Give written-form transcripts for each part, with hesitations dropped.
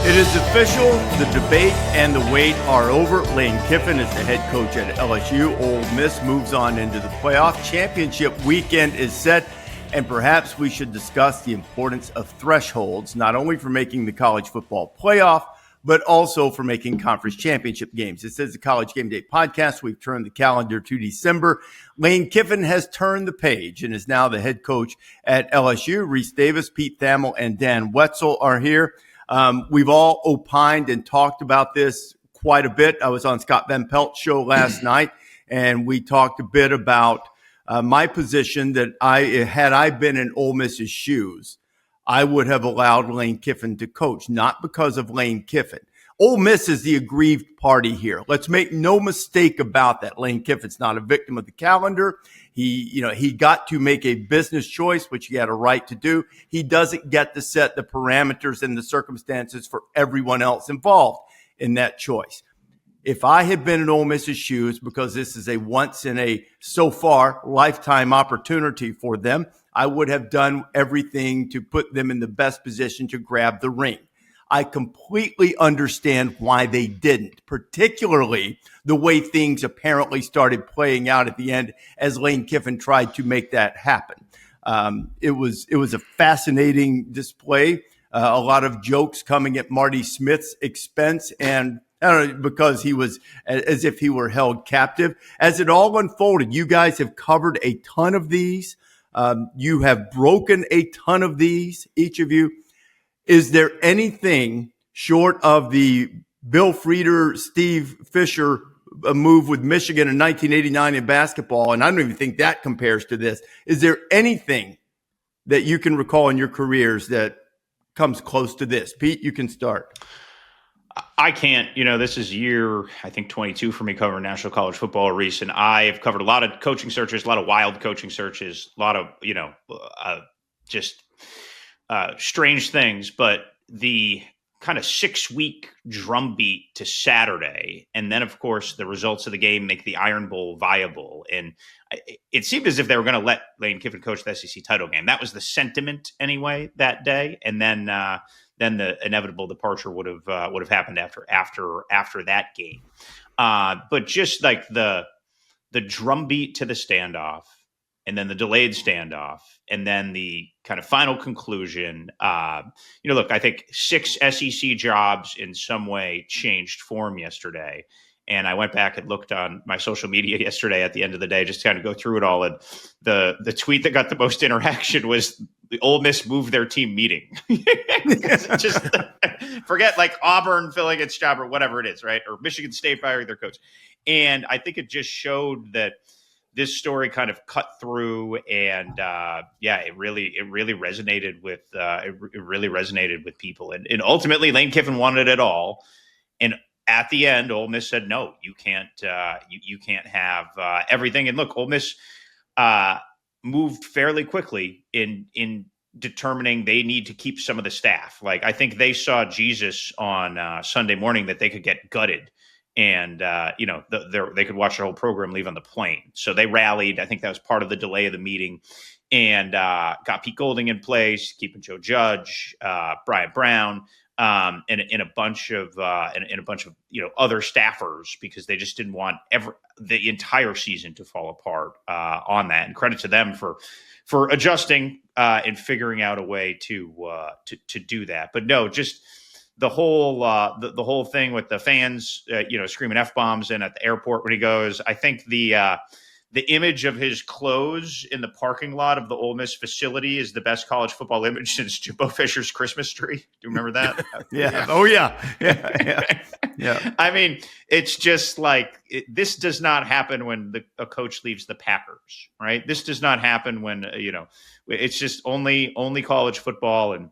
It is official. The debate and the wait are over. Lane Kiffin is the head coach at LSU. Ole Miss moves on into the playoff. Championship weekend is set, and perhaps we should discuss the importance of thresholds, not only for making the college football playoff, but also for making conference championship games. This is the College Game Day podcast. We've turned the calendar to December. Lane Kiffin has turned the page and is now the head coach at LSU. Rece Davis, Pete Thamel, and Dan Wetzel are here. We've all opined and talked about this quite a bit. I was on Scott Van Pelt's show last night, and we talked a bit about my position that had I been in Ole Miss's shoes, I would have allowed Lane Kiffin to coach, not because of Lane Kiffin. Ole Miss is the aggrieved party here. Let's make no mistake about that. Lane Kiffin's not a victim of the calendar. He got to make a business choice, which he had a right to do. He doesn't get to set the parameters and the circumstances for everyone else involved in that choice. If I had been in Ole Miss's shoes, because this is a once in a so far lifetime opportunity for them, I would have done everything to put them in the best position to grab the ring. I completely understand why they didn't, particularly the way things apparently started playing out at the end as Lane Kiffin tried to make that happen. It was a fascinating display. A lot of jokes coming at Marty Smith's expense, and I don't know, because he was as if he were held captive. As it all unfolded, you guys have covered a ton of these. You have broken a ton of these, each of you. Is there anything short of the Bill Frieder, Steve Fisher move with Michigan in 1989 in basketball, and I don't even think that compares to this, is there anything that you can recall in your careers that comes close to this? Pete, you can start. I can't. This is year, I think, 22 for me covering national college football, Rece, and I have covered a lot of coaching searches, a lot of wild coaching searches, a lot of, strange things, but the kind of 6-week drumbeat to Saturday, and then, of course, the results of the game make the Iron Bowl viable. And it seemed as if they were going to let Lane Kiffin coach the SEC title game. That was the sentiment anyway that day, and then the inevitable departure would have happened after that game. But just like the drumbeat to the standoff, and then the delayed standoff, and then the kind of final conclusion. Look, I think 6 SEC jobs in some way changed form yesterday. And I went back and looked on my social media yesterday at the end of the day, just to kind of go through it all. And the tweet that got the most interaction was the Ole Miss moved their team meeting. Just forget like Auburn filling its job or whatever it is, right? Or Michigan State firing their coach. And I think it just showed that this story kind of cut through, and it really resonated with people, and ultimately Lane Kiffin wanted it all, and at the end, Ole Miss said no, you can't have everything. And look, Ole Miss moved fairly quickly in determining they need to keep some of the staff. Like I think they saw Jesus on Sunday morning that they could get gutted. And, they could watch their whole program leave on the plane. So they rallied. I think that was part of the delay of the meeting, and got Pete Golding in place, keeping Joe Judge, Brian Brown, and a bunch of other staffers, because they just didn't want the entire season to fall apart on that. And credit to them for adjusting and figuring out a way to do that. But no, just the whole thing with the fans, screaming F-bombs in at the airport when he goes. I think the image of his clothes in the parking lot of the Ole Miss facility is the best college football image since Jimbo Fisher's Christmas tree. Do you remember that? Yeah. Oh yeah. Yeah. I mean, it's just like this does not happen when a coach leaves the Packers, right? This does not happen when it's just only college football. And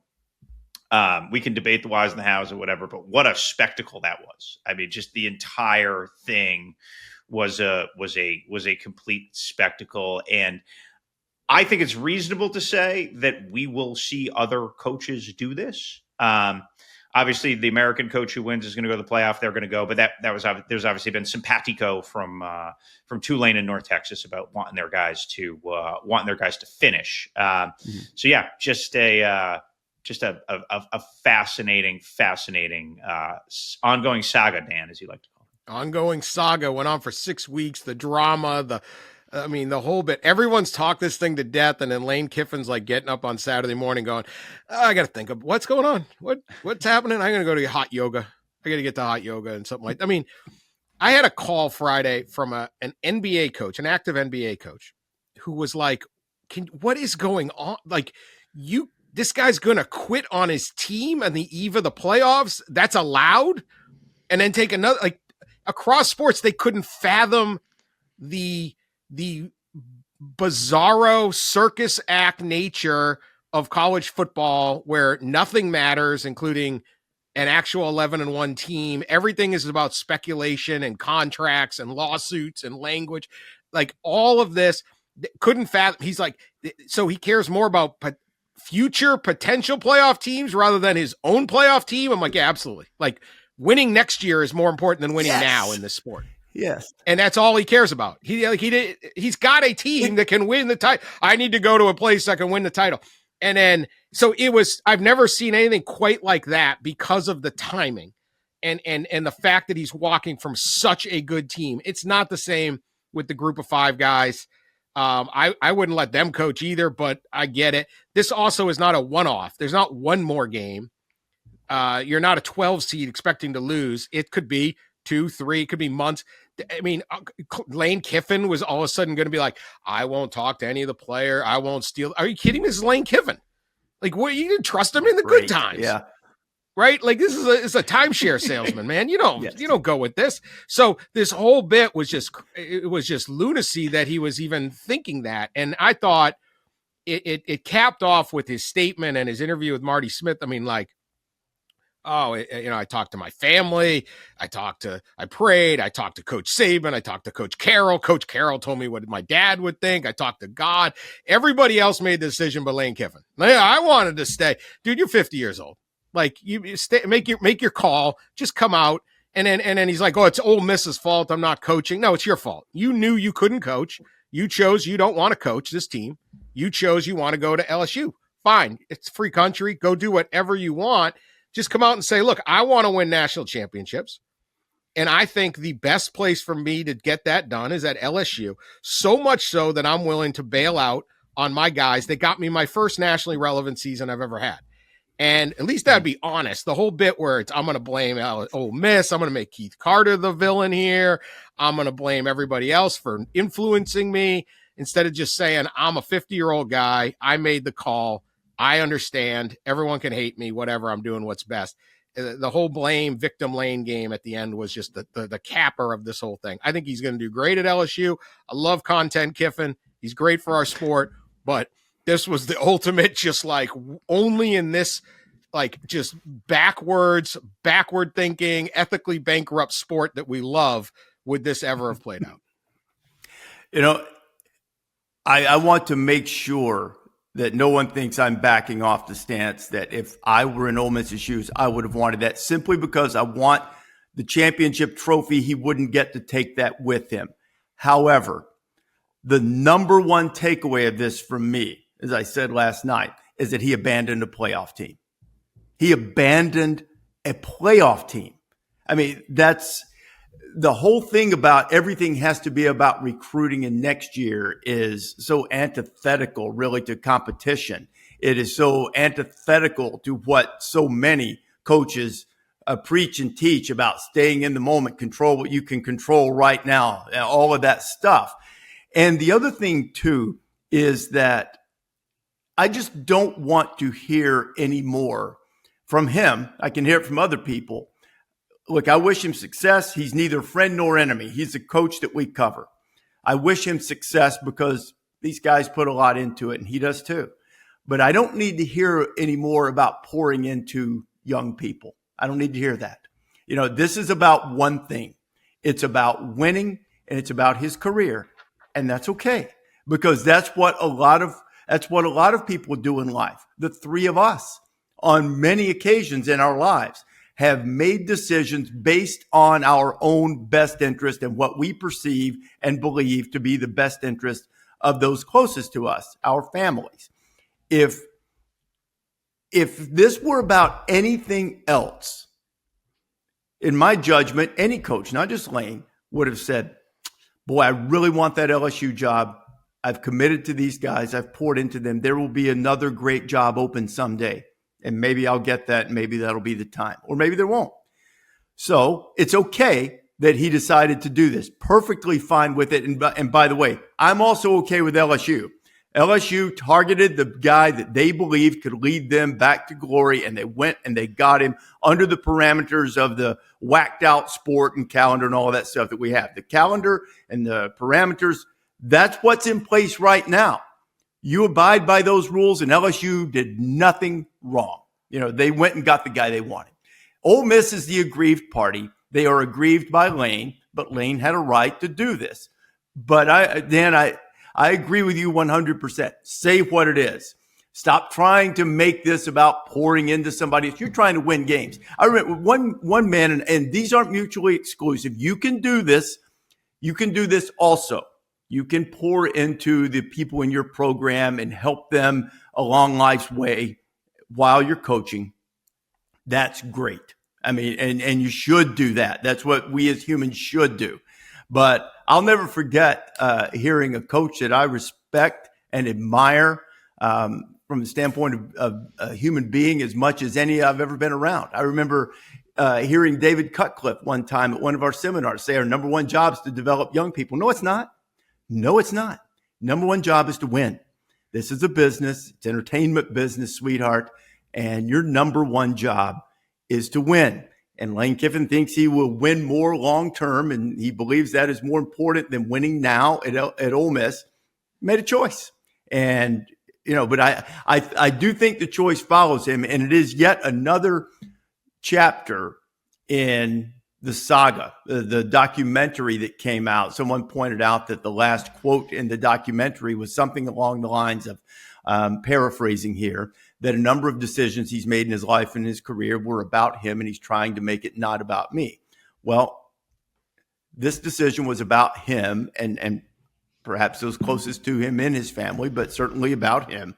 we can debate the whys and the hows and whatever, but what a spectacle that was. I mean, just the entire thing was a complete spectacle. And I think it's reasonable to say that we will see other coaches do this. Obviously, the American coach who wins is going to go to the playoff. They're going to go, but there's obviously been simpatico from Tulane in North Texas about wanting their guys to finish. So yeah, just just a fascinating ongoing saga, Dan, as you like to call it. Ongoing saga went on for 6 weeks. The drama, the whole bit. Everyone's talked this thing to death, and then Lane Kiffin's like getting up on Saturday morning going, I got to think of what's going on. What's happening? I'm going to go to hot yoga. I got to get to hot yoga and something like that. I mean, I had a call Friday from an NBA coach, an active NBA coach, who was like, what is going on? Like, this guy's going to quit on his team on the eve of the playoffs? That's allowed? And then take another, like, across sports, they couldn't fathom the bizarro circus act nature of college football where nothing matters, including an actual 11-1 team. Everything is about speculation and contracts and lawsuits and language. Like, all of this couldn't fathom. He's like, so he cares more about future potential playoff teams rather than his own playoff team. I'm like, yeah, absolutely. Like, winning next year is more important than winning now in this sport. Yes. And that's all he cares about. He's got a team that can win the title. I need to go to a place that can win the title. And then, so I've never seen anything quite like that because of the timing and the fact that he's walking from such a good team. It's not the same with the group of 5 guys. I wouldn't let them coach either, but I get it. This also is not a one-off. There's not one more game. You're not a 12 seed expecting to lose. It could be 2, 3, it could be months. I mean, Lane Kiffin was all of a sudden going to be like, I won't talk to any of the player. I won't steal. Are you kidding me? This is Lane Kiffin. Like, what, you didn't trust him in the good times. Yeah. Right? Like, this is a timeshare salesman, man. You don't go with this. So this whole bit was just lunacy that he was even thinking that. And I thought it capped off with his statement and his interview with Marty Smith. I mean, like, I talked to my family. I prayed. I talked to Coach Saban. I talked to Coach Carroll. Coach Carroll told me what my dad would think. I talked to God. Everybody else made the decision but Lane Kiffin. I wanted to stay. Dude, you're 50 years old. Like, you stay, make your call. Just come out. And then he's like, oh, it's Ole Miss's fault. I'm not coaching. No, it's your fault. You knew you couldn't coach. You chose you don't want to coach this team. You chose you want to go to LSU. Fine. It's free country. Go do whatever you want. Just come out and say, look, I want to win national championships. And I think the best place for me to get that done is at LSU. So much so that I'm willing to bail out on my guys that got me my first nationally relevant season I've ever had. And at least that'd be honest. The whole bit where I'm going to blame Ole Miss. I'm going to make Keith Carter the villain here. I'm going to blame everybody else for influencing me instead of just saying, I'm a 50-year-old guy. I made the call. I understand. Everyone can hate me, whatever. I'm doing what's best. The whole blame victim Lane game at the end was just the capper of this whole thing. I think he's going to do great at LSU. I love content Kiffin. He's great for our sport, but this was the ultimate, just like only in this, like just backward thinking, ethically bankrupt sport that we love would this ever have played out. I want to make sure that no one thinks I'm backing off the stance that if I were in Ole Miss's shoes, I would have wanted that, simply because I want the championship trophy. He wouldn't get to take that with him. However, the number one takeaway of this from me, as I said last night, is that he abandoned a playoff team. He abandoned a playoff team. I mean, that's the whole thing about everything has to be about recruiting, and next year is so antithetical really to competition. It is so antithetical to what so many coaches preach and teach about staying in the moment, control what you can control right now, all of that stuff. And the other thing too is that I just don't want to hear any more from him. I can hear it from other people. Look, I wish him success. He's neither friend nor enemy. He's a coach that we cover. I wish him success because these guys put a lot into it, and he does too. But I don't need to hear any more about pouring into young people. I don't need to hear that. This is about one thing. It's about winning, and it's about his career. And that's okay, because that's what a lot of people do in life. The three of us on many occasions in our lives have made decisions based on our own best interest and what we perceive and believe to be the best interest of those closest to us, our families. If if this were about anything else, in my judgment, any coach, not just Lane, would have said, boy, I really want that LSU job. I've committed to these guys. I've poured into them. There will be another great job open someday. And maybe I'll get that. Maybe that'll be the time. Or maybe there won't. So it's okay that he decided to do this. Perfectly fine with it. And by the way, I'm also okay with LSU. LSU targeted the guy that they believed could lead them back to glory, and they went and they got him under the parameters of the whacked out sport and calendar and all that stuff that we have. The calendar and the parameters, that's what's in place right now. You abide by those rules, and LSU did nothing wrong. They went and got the guy they wanted. Ole Miss is the aggrieved party. They are aggrieved by Lane, but Lane had a right to do this. But I agree with you 100%. Say what it is. Stop trying to make this about pouring into somebody. If you're trying to win games. I remember one man, and these aren't mutually exclusive. You can do this. You can do this also. You can pour into the people in your program and help them along life's way while you're coaching. That's great. I mean, and you should do that. That's what we as humans should do. But I'll never forget hearing a coach that I respect and admire from the standpoint of a human being as much as any I've ever been around. I remember hearing David Cutcliffe one time at one of our seminars say our number one job is to develop young people. No, it's not. No, it's not. Number one job is to win. This is a business. It's entertainment business, sweetheart. And your number one job is to win. And Lane Kiffin thinks he will win more long-term, and he believes that is more important than winning now at Ole Miss. Made a choice. And, but I do think the choice follows him, and it is yet another chapter in the saga, the documentary that came out. Someone pointed out that the last quote in the documentary was something along the lines of, paraphrasing here, that a number of decisions he's made in his life and his career were about him, and he's trying to make it not about me. Well, this decision was about him and perhaps those closest to him in his family, but certainly about him.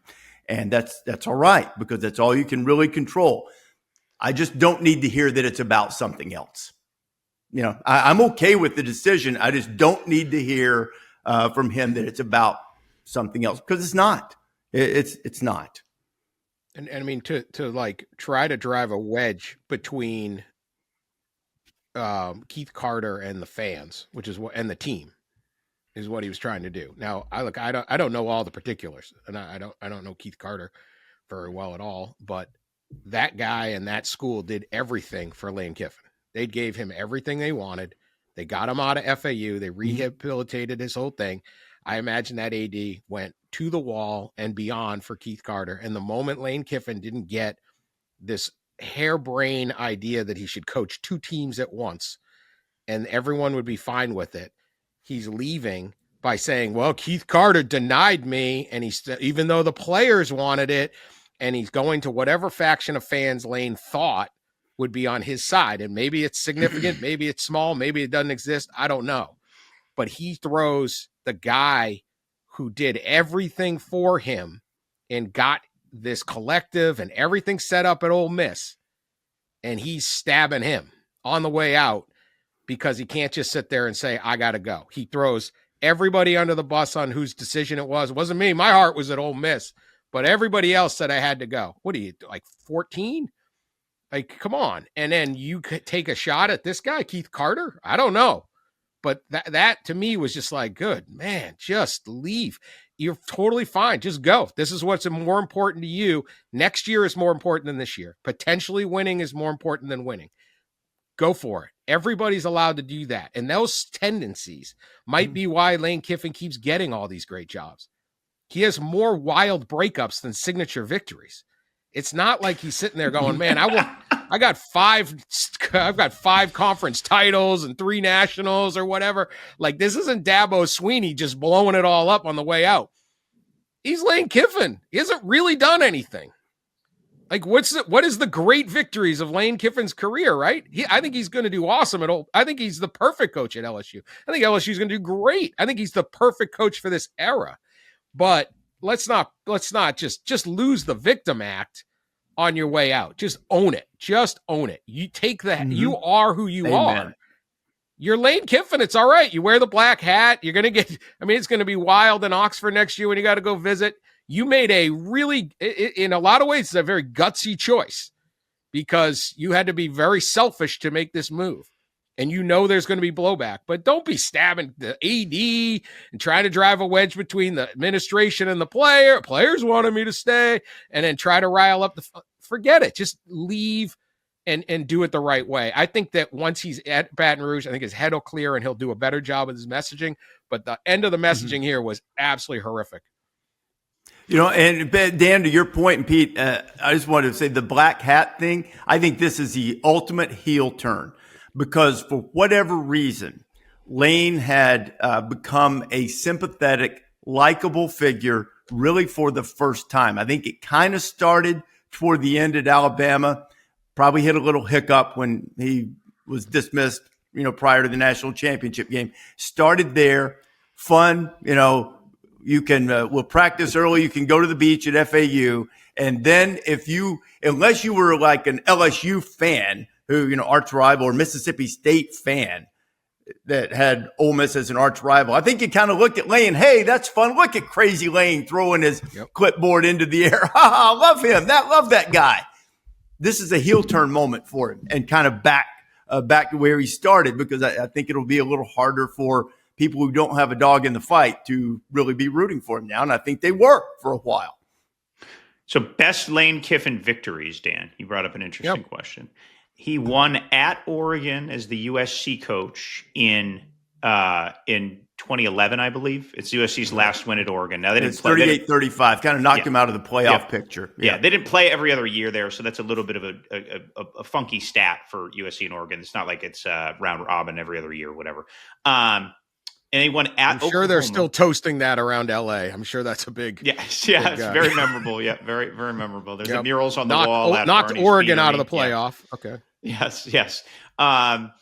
And that's all right, because that's all you can really control. I just don't need to hear that it's about something else. I'm okay with the decision. I just don't need to hear from him that it's about something else, because it's not. It's not. And I mean, to like try to drive a wedge between Keith Carter and the fans, which is and the team, is what he was trying to do. Now, I don't know all the particulars, and I don't know Keith Carter very well at all, but that guy and that school did everything for Lane Kiffin. They gave him everything they wanted. They got him out of FAU. They rehabilitated his whole thing. I imagine that AD went to the wall and beyond for Keith Carter. And the moment Lane Kiffin didn't get this harebrained idea that he should coach two teams at once and everyone would be fine with it, he's leaving by saying, well, Keith Carter denied me, and even though the players wanted it, and he's going to whatever faction of fans Lane thought would be on his side. And maybe it's significant, maybe it's small, maybe it doesn't exist. I don't know. But he throws the guy who did everything for him and got this collective and everything set up at Ole Miss, and he's stabbing him on the way out because he can't just sit there and say, I got to go. He throws everybody under the bus on whose decision it was. It wasn't me. My heart was at Ole Miss, but everybody else said I had to go. What are you, like 14? Like, come on. And then you could take a shot at this guy, Keith Carter? I don't know. But that to me was just like, good, man, just leave. You're totally fine. Just go. This is what's more important to you. Next year is more important than this year. Potentially winning is more important than winning. Go for it. Everybody's allowed to do that. And those tendencies might be why Lane Kiffin keeps getting all these great jobs. He has more wild breakups than signature victories. It's not like he's sitting there going, man, I've got five conference titles and 3 nationals or whatever. Like, this isn't Dabo Sweeney just blowing it all up on the way out. He's Lane Kiffin. He hasn't really done anything. Like, what is the great victories of Lane Kiffin's career, right? I think he's going to do awesome at I think he's the perfect coach at LSU. I think LSU is going to do great. I think he's the perfect coach for this era. But let's not just lose the victim act on your way out. Just own it. Just own it. You take that. You are who you are. You're Lane Kiffin. It's all right. You wear the black hat. You're going to get, it's going to be wild in Oxford next year when you got to go visit. You made a really, in a lot of ways, it's a very gutsy choice because you had to be very selfish to make this move. And there's going to be blowback, but don't be stabbing the AD and trying to drive a wedge between the administration and the player. Players wanted me to stay and then try to rile up forget it. Just leave and do it the right way. I think that once he's at Baton Rouge, I think his head will clear and he'll do a better job with his messaging. But the end of the messaging here was absolutely horrific. And Dan, to your point, and Pete, I just wanted to say the black hat thing. I think this is the ultimate heel turn because for whatever reason, Lane had become a sympathetic, likable figure really for the first time. I think it kind of started toward the end at Alabama. Probably hit a little hiccup when he was dismissed, prior to the national championship game. Started there, fun, you can, we'll practice early. You can go to the beach at FAU. And then unless you were like an LSU fan who, arch rival or Mississippi State fan that had Ole Miss as an arch rival, I think you kind of looked at Lane. Hey, that's fun. Look at crazy Lane throwing his clipboard into the air. I love him. Love that guy. This is a heel turn moment for him and kind of back to where he started because I think it'll be a little harder for people who don't have a dog in the fight to really be rooting for him now. And I think they were for a while. So best Lane Kiffin victories, Dan, you brought up an interesting question. He won at Oregon as the USC coach in 2011, I believe. It's USC's last win at Oregon. Now they didn't play 38-35, kind of knocked him out of the playoff picture. Yeah, they didn't play every other year there, so that's a little bit of a funky stat for USC and Oregon. It's not like it's round robin every other year or whatever. And they won at I'm sure they're still toasting that around LA. I'm sure that's a big. It's very memorable. Yeah, very, very memorable. There's the murals on the wall. Knocked Barney's Oregon Beanery. out of the playoff. Yeah. Okay. Yes. And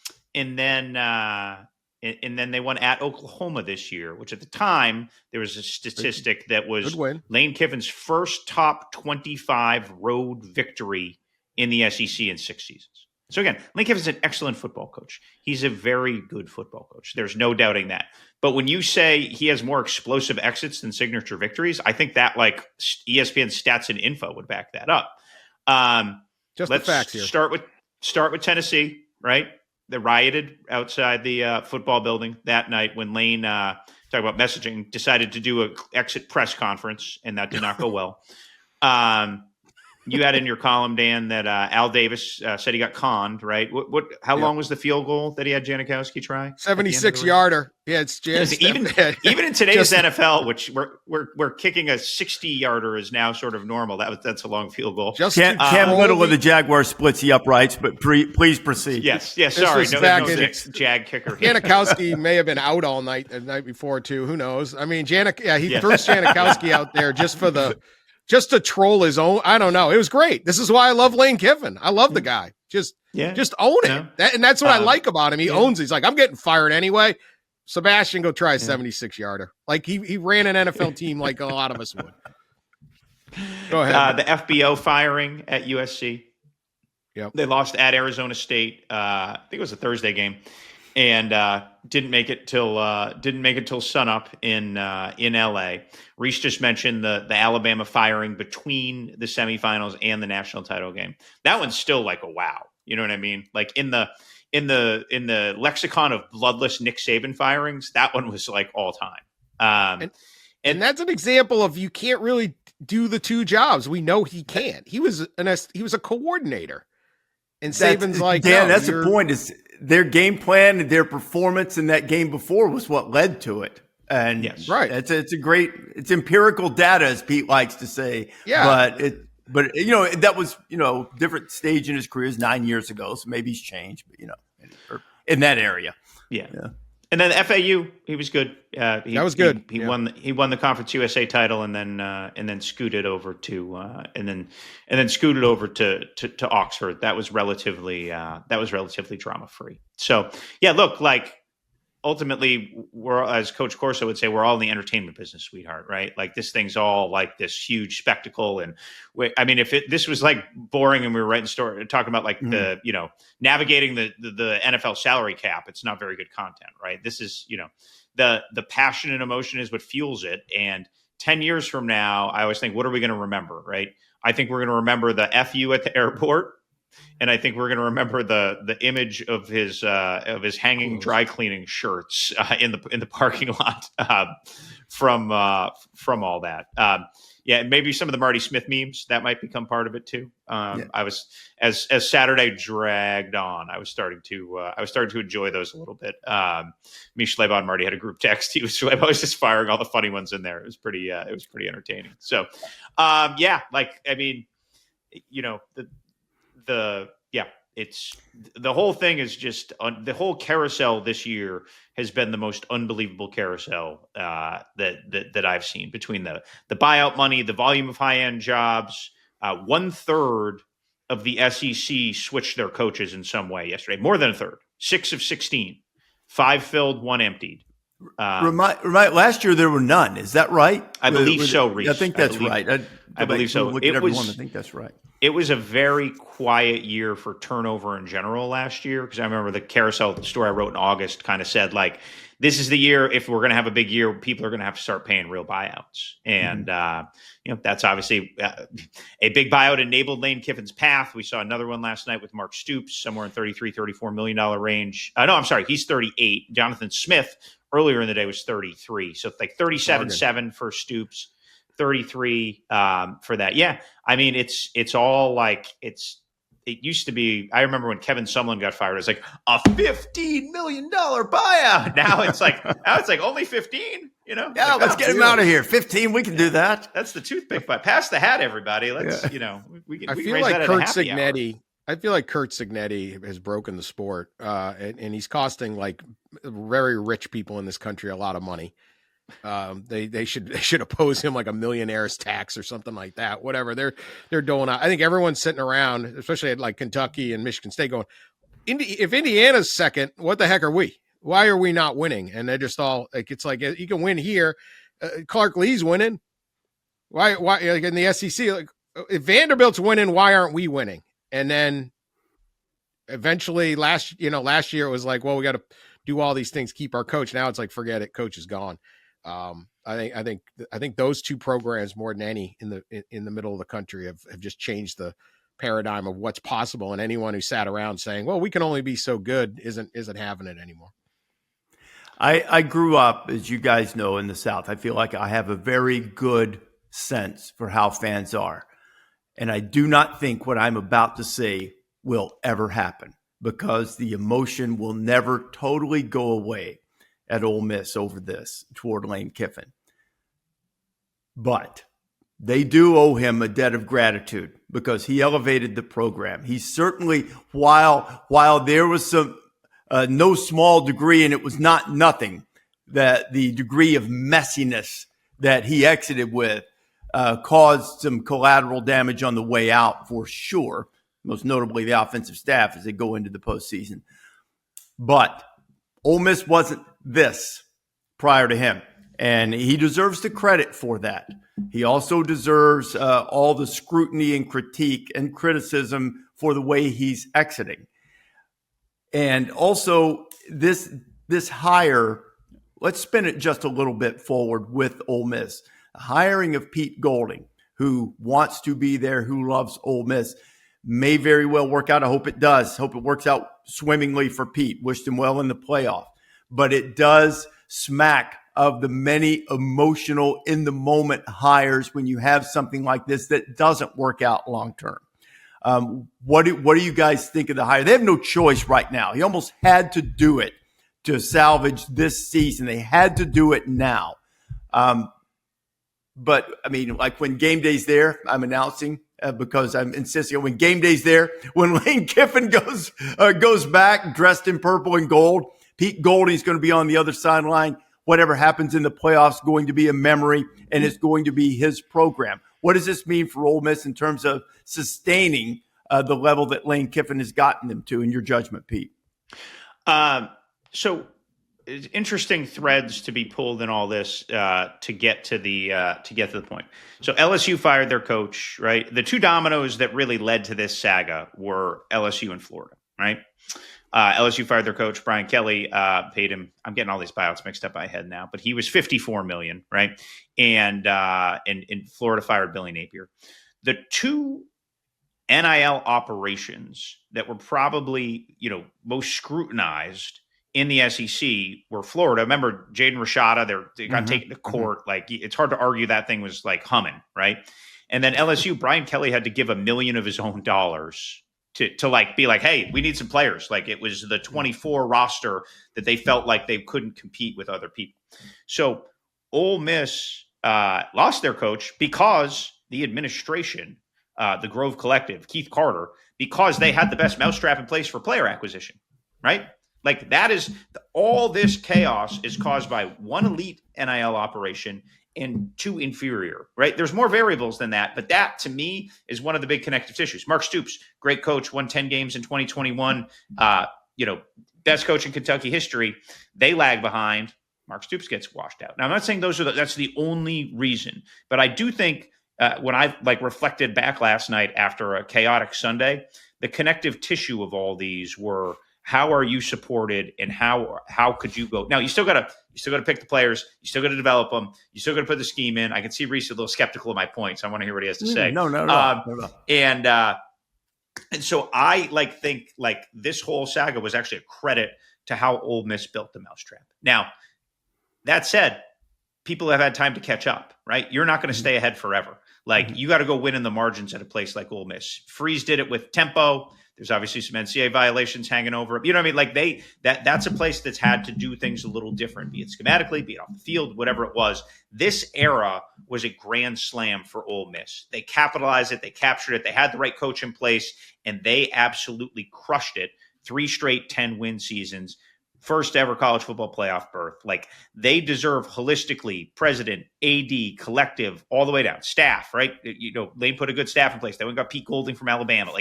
then they won at Oklahoma this year, which at the time there was a statistic that was Lane Kiffin's first top 25 road victory in the SEC in 6 seasons. So again, Lane Kiffin's an excellent football coach. He's a very good football coach. There's no doubting that. But when you say he has more explosive exits than signature victories, I think that like ESPN Stats and Info would back that up. Just let's the facts here. Start with Tennessee, right? They rioted outside the football building that night when Lane, talk about messaging, decided to do an exit press conference, and that did not go well. You had in your column, Dan, that Al Davis said he got conned, right? How long was the field goal that he had Janikowski try? 76-yarder. Yeah, it's just even in today's NFL, which we're kicking a 60-yarder is now sort of normal. That's a long field goal. Cam Little of the Jaguars splits the uprights, but please proceed. Yes. Sorry, no Jag kicker. Janikowski may have been out all night the night before too. Who knows? I mean, he throws Janikowski out there just to troll his own. I don't know. It was great. This is why I love Lane Kiffin. I love the guy. Just own it. And that's what I like about him. He owns it. He's like, I'm getting fired anyway. Sebastian, go try a 76-yarder. Like he ran an NFL team like a lot of us would. Go ahead. The FBO firing at USC. Yep. They lost at Arizona State. I think it was a Thursday game, and didn't make it till sunup in LA. Rece just mentioned the Alabama firing between the semifinals and the national title game. That one's still like a wow. You know what I mean? Like in the lexicon of bloodless Nick Saban firings, that one was like all time. And that's an example of you can't really do the two jobs. We know he can't. He was a coordinator. And Saban's like, Dan, that's the point, is their game plan and their performance in that game before was what led to it. And right. It's empirical data, as Pete likes to say. Yeah. But that was, different stage in his career, is 9 years ago. So maybe he's changed, but in that area. Yeah. And then the FAU, he was good. That was good. He won the Conference USA title, and then scooted over to Oxford. That was relatively drama free. So look, like ultimately, we're, as Coach Corso would say, we're all in the entertainment business, sweetheart, right? Like this thing's all like this huge spectacle. And I mean, if this was like boring and we were writing talking about like the, navigating the NFL salary cap, it's not very good content, right? This is, the passion and emotion is what fuels it. And 10 years from now, I always think, what are we going to remember, right? I think we're going to remember the FU at the airport. And I think we're going to remember the image of his hanging dry cleaning shirts in the parking lot from all that. Maybe some of the Marty Smith memes that might become part of it too. I was as Saturday dragged on, I was starting to enjoy those a little bit. Mish Leba and Marty had a group text. Leba was just firing all the funny ones in there. It was pretty entertaining. So it's the whole thing is just the whole carousel this year has been the most unbelievable carousel that I've seen, between the buyout money, the volume of high end jobs. 1/3 of the SEC switched their coaches in some way yesterday. More than a third. 6 of 16, 5 filled, 1 emptied. Last year there were none. Is that right? I believe so, Rece. I think that's right. I believe so. I think that's right. It was a very quiet year for turnover in general last year, because I remember the carousel story I wrote in August kind of said, like, this is the year, if we're going to have a big year, people are going to have to start paying real buyouts. And, that's obviously a big buyout enabled Lane Kiffin's path. We saw another one last night with Mark Stoops, somewhere in $33-34 million range. No, I'm sorry. He's 38. Jonathan Smith earlier in the day was 33. So like 37.7 for Stoops. 33 for that. Yeah. I mean, it's all like it used to be. I remember when Kevin Sumlin got fired, it was like a $15 million buyout. Now it's like only 15, Yeah, let's get him out of here. 15, we can do that. That's the toothpick buy. Pass the hat, everybody. Let's, we can raise that at a happy hour. I feel like Kurt Cignetti has broken the sport, and he's costing like very rich people in this country a lot of money. They should oppose him like a millionaire's tax or something like that. Whatever they're doing. I think everyone's sitting around, especially at like Kentucky and Michigan State, going, if Indiana's second, what the heck are we? Why are we not winning? And they're just all like, it's like, you can win here. Clark Lee's winning. Why like in the SEC? Like, if Vanderbilt's winning, why aren't we winning? And then eventually last year it was like, well, we got to do all these things, keep our coach. Now it's like, forget it, coach is gone. I think those two programs, more than any in the middle of the country, have just changed the paradigm of what's possible. And anyone who sat around saying, well, we can only be so good isn't having it anymore. I grew up, as you guys know, in the South. I feel like I have a very good sense for how fans are. And I do not think what I'm about to say will ever happen, because the emotion will never totally go away at Ole Miss over this toward Lane Kiffin. But they do owe him a debt of gratitude, because he elevated the program. He certainly, while there was some no small degree, and it was not nothing, that the degree of messiness that he exited with caused some collateral damage on the way out for sure, most notably the offensive staff as they go into the postseason. But Ole Miss wasn't this prior to him, and he deserves the credit for that. He also deserves all the scrutiny and critique and criticism for the way he's exiting. And also this hire, let's spin it just a little bit forward with Ole Miss. The hiring of Pete Golding, who wants to be there, who loves Ole Miss, may very well work out. I hope it does. Hope it works out swimmingly for Pete. Wished him well in the playoff. But it does smack of the many emotional, in-the-moment hires when you have something like this that doesn't work out long-term. What do you guys think of the hire? They have no choice right now. He almost had to do it to salvage this season. They had to do it now. But, I mean, like when GameDay's there, I'm announcing because I'm insisting on when GameDay's there, when Lane Kiffin goes back dressed in purple and gold, Pete Golding's going to be on the other sideline. Whatever happens in the playoffs is going to be a memory, and it's going to be his program. What does this mean for Ole Miss in terms of sustaining the level that Lane Kiffin has gotten them to, in your judgment, Pete? So interesting threads to be pulled in all this to get to the point. So LSU fired their coach, right? The two dominoes that really led to this saga were LSU and Florida, right? LSU fired their coach, Brian Kelly, paid him. I'm getting all these buyouts mixed up in my head now, but he was $54 million, right? And Florida fired Billy Napier. The two NIL operations that were probably, most scrutinized in the SEC were Florida. Remember Jaden Rashada, they got taken to court. Like, it's hard to argue that thing was like humming, right? And then LSU, Brian Kelly had to give $1 million of his own dollars to like be like, hey, we need some players. Like, it was the 24 roster that they felt like they couldn't compete with other people. So Ole Miss lost their coach because the administration, the Grove Collective, Keith Carter, because they had the best mousetrap in place for player acquisition, right? Like, that is all this chaos is caused by one elite NIL operation and two inferior, right? There's more variables than that, but that to me is one of the big connective tissues. Mark Stoops, great coach, won 10 games in 2021, best coach in Kentucky history. They lag behind. Mark Stoops gets washed out. Now, I'm not saying that's the only reason, but I do think when I reflected back last night after a chaotic Sunday, the connective tissue of all these were, how are you supported, and how could you go? Now, you still got to pick the players. You still got to develop them. You still got to put the scheme in. I can see Rece a little skeptical of my points. I want to hear what he has to say. No. And so I think this whole saga was actually a credit to how Ole Miss built the mousetrap. Now, that said, people have had time to catch up, right? You're not going to stay ahead forever. You got to go win in the margins at a place like Ole Miss. Freeze did it with tempo. There's obviously some NCAA violations hanging over. You know what I mean? That's a place that's had to do things a little different, be it schematically, be it off the field, whatever it was. This era was a grand slam for Ole Miss. They capitalized it. They captured it. They had the right coach in place, and they absolutely crushed it. 3 straight 10-win seasons. First ever college football playoff berth. They deserve holistically, president, AD, collective, all the way down, staff, right? Lane put a good staff in place. They went and got Pete Golding from Alabama.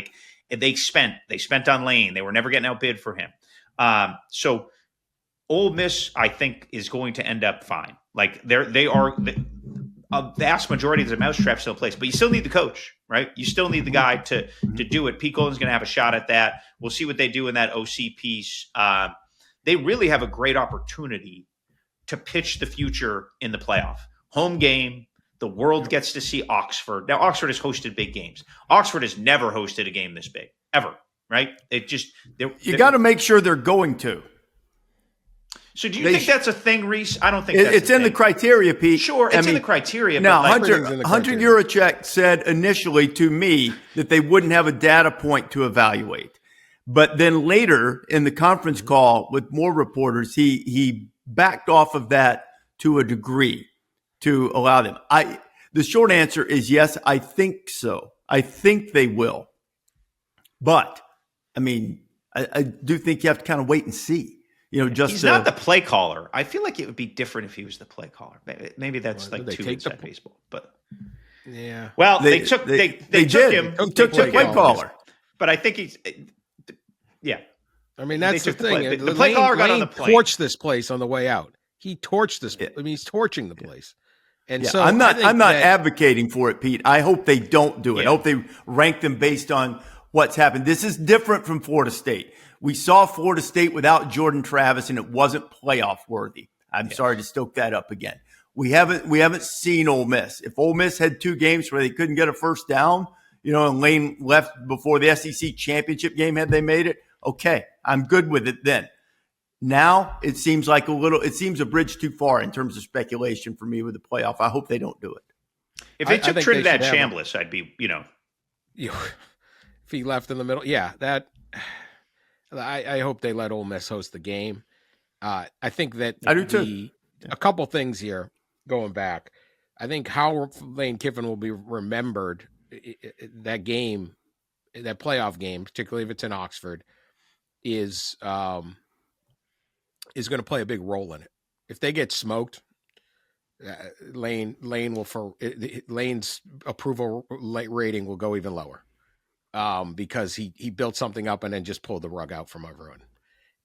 They spent on Lane. They were never getting outbid for him. So Ole Miss, I think, is going to end up fine. A vast majority of the mousetrap still in place, but you still need the coach, right? You still need the guy to do it. Pete Golding's going to have a shot at that. We'll see what they do in that OC piece. They really have a great opportunity to pitch the future in the playoff. Home game. The world gets to see Oxford. Now, Oxford has hosted big games. Oxford has never hosted a game this big, ever, right? You got to make sure they're going to. So do you think that's a thing, Rece? I don't think it's in the criteria, Pete. Sure, it's in the criteria. Now, Hunter Yurachek said initially to me that they wouldn't have a data point to evaluate. But then later in the conference call with more reporters, he backed off of that to a degree to allow them. The short answer is yes, I think so. I think they will. But, I do think you have to kind of wait and see. He's not the play caller. I feel like it would be different if he was the play caller. Maybe that's too inside baseball. But yeah. Well, they took him. He took the play caller. But I think he's yeah. That's the thing. The play caller got on the plane. Torched this place on the way out. He torched this. He's torching the place. And so I'm not advocating for it, Pete. I hope they don't do it. I hope they rank them based on what's happened. This is different from Florida State. We saw Florida State without Jordan Travis, and it wasn't playoff worthy. I'm sorry to stoke that up again. We haven't seen Ole Miss. If Ole Miss had 2 games where they couldn't get a first down, and Lane left before the SEC championship game, had they made it, okay, I'm good with it then. Now it seems like a bridge too far in terms of speculation for me with the playoff. I hope they don't do it. If they took Trinidad Chambliss, I'd be, if he left in the middle. Yeah, that I hope they let Ole Miss host the game. I think that I do too. A couple things here going back. I think how Lane Kiffin will be remembered that game, that playoff game, particularly if it's in Oxford, is going to play a big role in it. If they get smoked, Lane's approval rating will go even lower, because he built something up and then just pulled the rug out from everyone.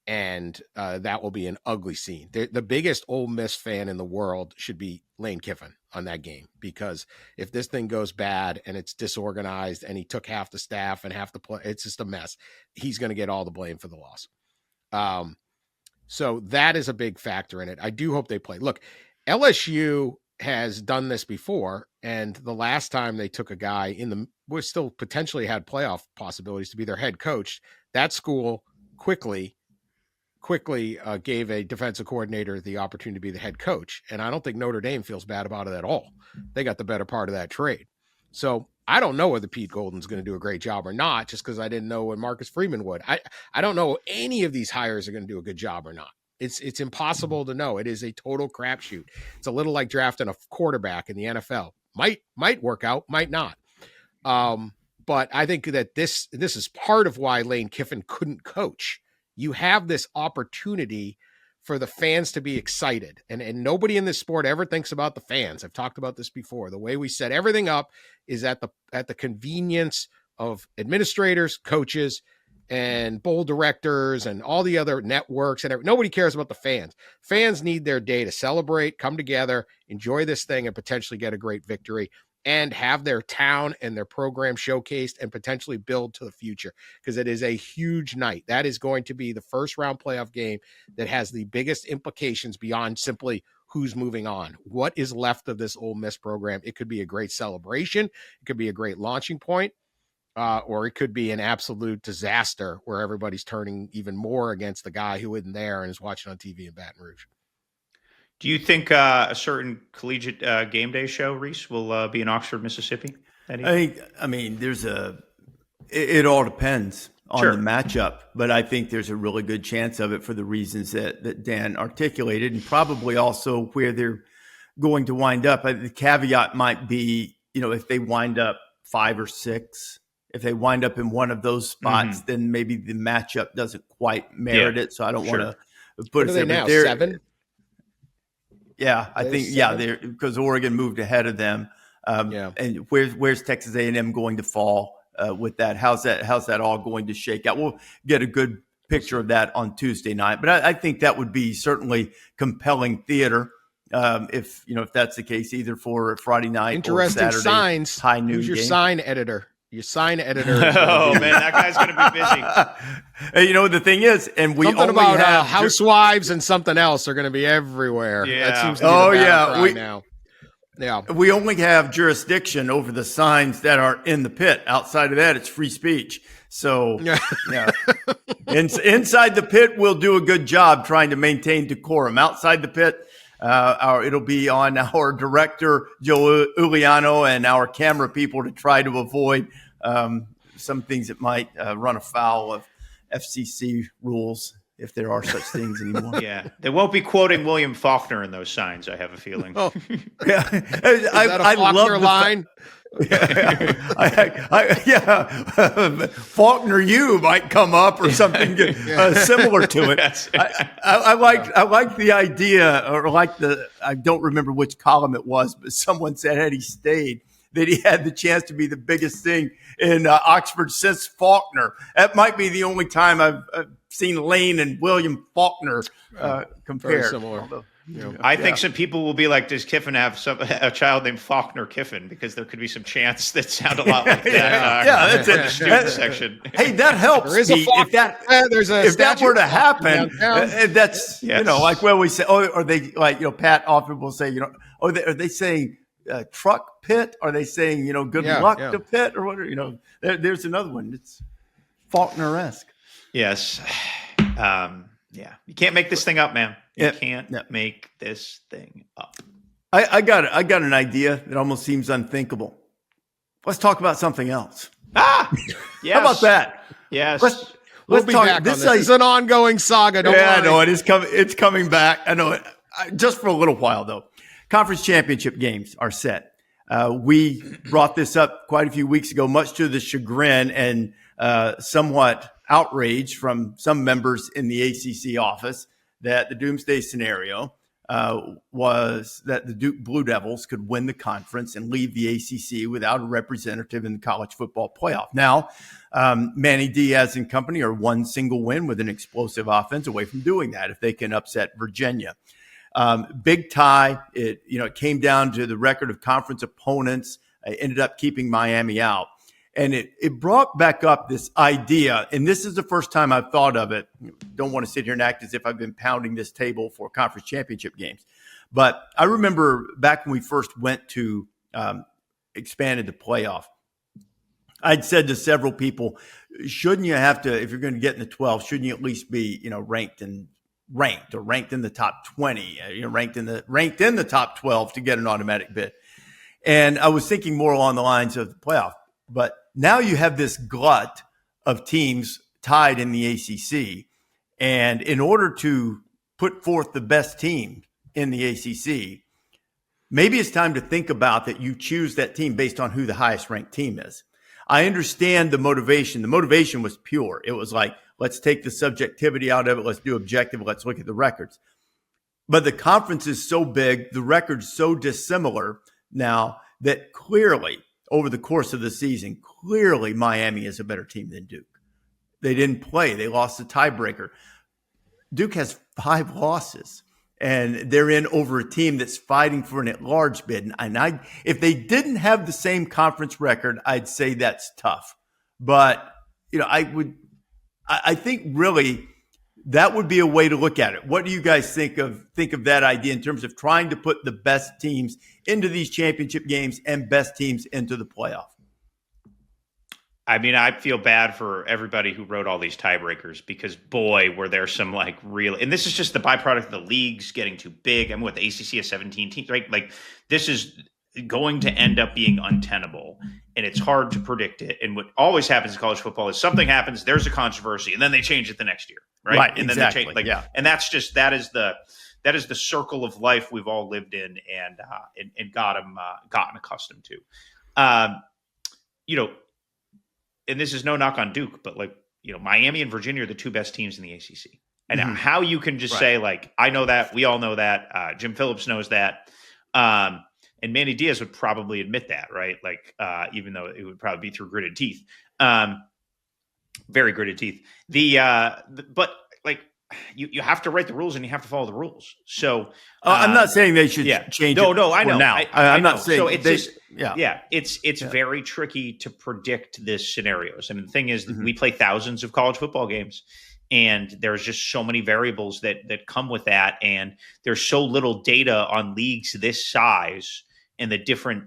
And that will be an ugly scene. The biggest Ole Miss fan in the world should be Lane Kiffin on that game, because if this thing goes bad and it's disorganized and he took half the staff and half the play, it's just a mess. He's going to get all the blame for the loss. So that is a big factor in it. I do hope they play. Look, LSU has done this before, and the last time they took a guy was still potentially had playoff possibilities to be their head coach. That school quickly gave a defensive coordinator the opportunity to be the head coach. And I don't think Notre Dame feels bad about it at all. They got the better part of that trade. So I don't know whether Pete Golden's going to do a great job or not, just because I didn't know when Marcus Freeman would. I don't know any of these hires are going to do a good job or not. It's impossible to know. It is a total crapshoot. It's a little like drafting a quarterback in the NFL. Might work out, might not. But I think that this is part of why Lane Kiffin couldn't coach. You have this opportunity for the fans to be excited. And nobody in this sport ever thinks about the fans. I've talked about this before. The way we set everything up is at the convenience of administrators, coaches, and bowl directors and all the other networks. And nobody cares about the fans. Fans need their day to celebrate, come together, enjoy this thing, and potentially get a great victory, and have their town and their program showcased and potentially build to the future, because it is a huge night. That is going to be the first round playoff game that has the biggest implications beyond simply who's moving on. What is left of this Ole Miss program? It could be a great celebration. It could be a great launching point, or it could be an absolute disaster where everybody's turning even more against the guy who isn't there and is watching on TV in Baton Rouge. Do you think a certain collegiate game day show, Rece, will be in Oxford, Mississippi? I mean, it all depends on the matchup, but I think there's a really good chance of it for the reasons that Dan articulated, and probably also where they're going to wind up. The caveat might be, if they wind up 5 or 6, if they wind up in one of those spots, then maybe the matchup doesn't quite merit it. So I don't want to put it there. Now 7? Yeah, I think they're because Oregon moved ahead of them. And where's Texas A&M going to fall with that? How's that all going to shake out? We'll get a good picture of that on Tuesday night. But I think that would be certainly compelling theater if that's the case, either for Friday night Interesting or Saturday. Signs. High noon Who's your game. sign editor? Your sign editor. Oh man, that guy's going to be busy. The thing is, and we something only about have housewives and something else are going to be everywhere. Yeah. That seems to be the battle cry now. Yeah. We only have jurisdiction over the signs that are in the pit. Outside of that, it's free speech. So, inside the pit, we'll do a good job trying to maintain decorum. Outside the pit, it'll be on our director, Joe Uliano, and our camera people to try to avoid some things that might run afoul of FCC rules, if there are such things anymore. Yeah, they won't be quoting William Faulkner in those signs, I have a feeling. Oh. Yeah, I love the line. Faulkner, you might come up or something similar to it. I like the idea, or I don't remember which column it was, but someone said had he stayed, that he had the chance to be the biggest thing in Oxford since Faulkner. That might be the only time I've seen Lane and William Faulkner compared. Very similar. I think some people will be like, does Kiffin have a child named Faulkner Kiffin? Because there could be some chants that sound a lot like that. That's in the student section. Hey, that helps. There is a if that were to happen, that's like where we say, or they Pat often will say, are they saying truck pit? Are they saying good luck to Pitt or whatever? There's another one. It's Faulkner-esque. Yes. You can't make this thing up, man. You can't make this thing up. I got an idea that almost seems unthinkable. Let's talk about something else. Yes. How about that? Yes. We'll be back on this. This is an ongoing saga. Don't worry. I know it is coming. It's coming back. I know it. Just for a little while, though. Conference championship games are set. We brought this up quite a few weeks ago, much to the chagrin and somewhat outrage from some members in the ACC office that the doomsday scenario was that the Duke Blue Devils could win the conference and leave the ACC without a representative in the college football playoff. Now, Manny Diaz and company are one single win with an explosive offense away from doing that if they can upset Virginia. Big tie. It came down to the record of conference opponents. Ended up keeping Miami out. And it brought back up this idea, and this is the first time I've thought of it. Don't want to sit here and act as if I've been pounding this table for conference championship games. But I remember back when we first went to expanded the playoff, I'd said to several people, shouldn't you have to, if you're going to get in the 12, shouldn't you at least be, ranked in the top 20, ranked in the top 12 to get an automatic bid? And I was thinking more along the lines of the playoff. But now you have this glut of teams tied in the ACC. And in order to put forth the best team in the ACC, maybe it's time to think about that you choose that team based on who the highest ranked team is. I understand the motivation. The motivation was pure. It was like, let's take the subjectivity out of it. Let's do objective. Let's look at the records. But the conference is so big, the records so dissimilar now that clearly, over the course of the season, clearly Miami is a better team than Duke. They didn't play. They lost the tiebreaker. Duke has 5 losses, and they're in over a team that's fighting for an at-large bid. And if they didn't have the same conference record, I'd say that's tough. But, I think really that would be a way to look at it. What do you guys think of that idea in terms of trying to put the best teams into these championship games and best teams into the playoff? I mean, I feel bad for everybody who wrote all these tiebreakers because, boy, were there some real, and this is just the byproduct of the leagues getting too big. I mean, with the ACC of 17 teams, right? This is going to end up being untenable, and it's hard to predict it. And what always happens in college football is something happens, there's a controversy, and then they change it the next year, right? And exactly. Then they change, and that's just that is the circle of life we've all lived in and gotten accustomed to. And this is no knock on Duke, but Miami and Virginia are the 2 best teams in the ACC. And how you can just say I know that, we all know that, Jim Phillips knows that, and Manny Diaz would probably admit that, right? Even though it would probably be through gritted teeth, very gritted teeth. But you have to write the rules and you have to follow the rules. So I'm not saying they should change. No, I know. Now I'm not saying. So it's very tricky to predict this scenarios. I mean, the thing is, we play thousands of college football games, and there's just so many variables that come with that, and there's so little data on leagues this size and the different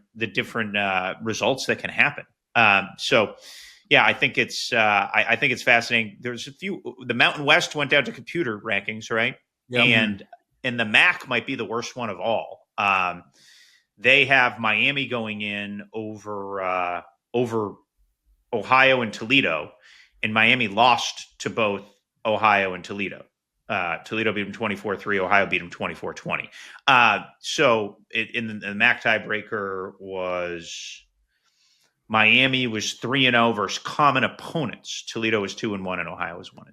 results that can happen. Yeah, I think it's I think it's fascinating. There's a few. The Mountain West went down to computer rankings, right? Yep. And the MAC might be the worst one of all. They have Miami going in over Ohio and Toledo, and Miami lost to both Ohio and Toledo. Toledo beat them 24-3. Ohio beat them 24-20. So in the MAC tiebreaker was Miami was 3-0 versus common opponents. Toledo was 2-1, and Ohio was 1-2.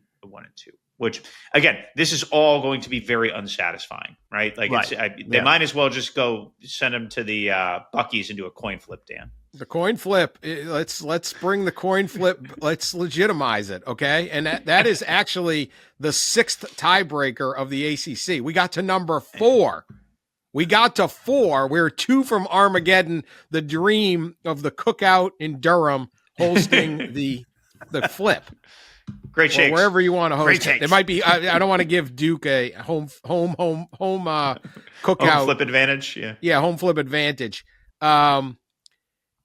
Which again, this is all going to be very unsatisfying, right? They might as well just go send them to the Buc-ee's and do a coin flip, Dan. The coin flip. Let's bring the coin flip. Let's legitimize it, okay? And that is actually the 6th tiebreaker of the ACC. We got to number 4. We got to 4. We're 2 from Armageddon, the dream of the cookout in Durham, hosting the flip. Great shakes. Or wherever you want to host it. It might be. I don't want to give Duke a home cookout. Home flip advantage. Yeah, home flip advantage.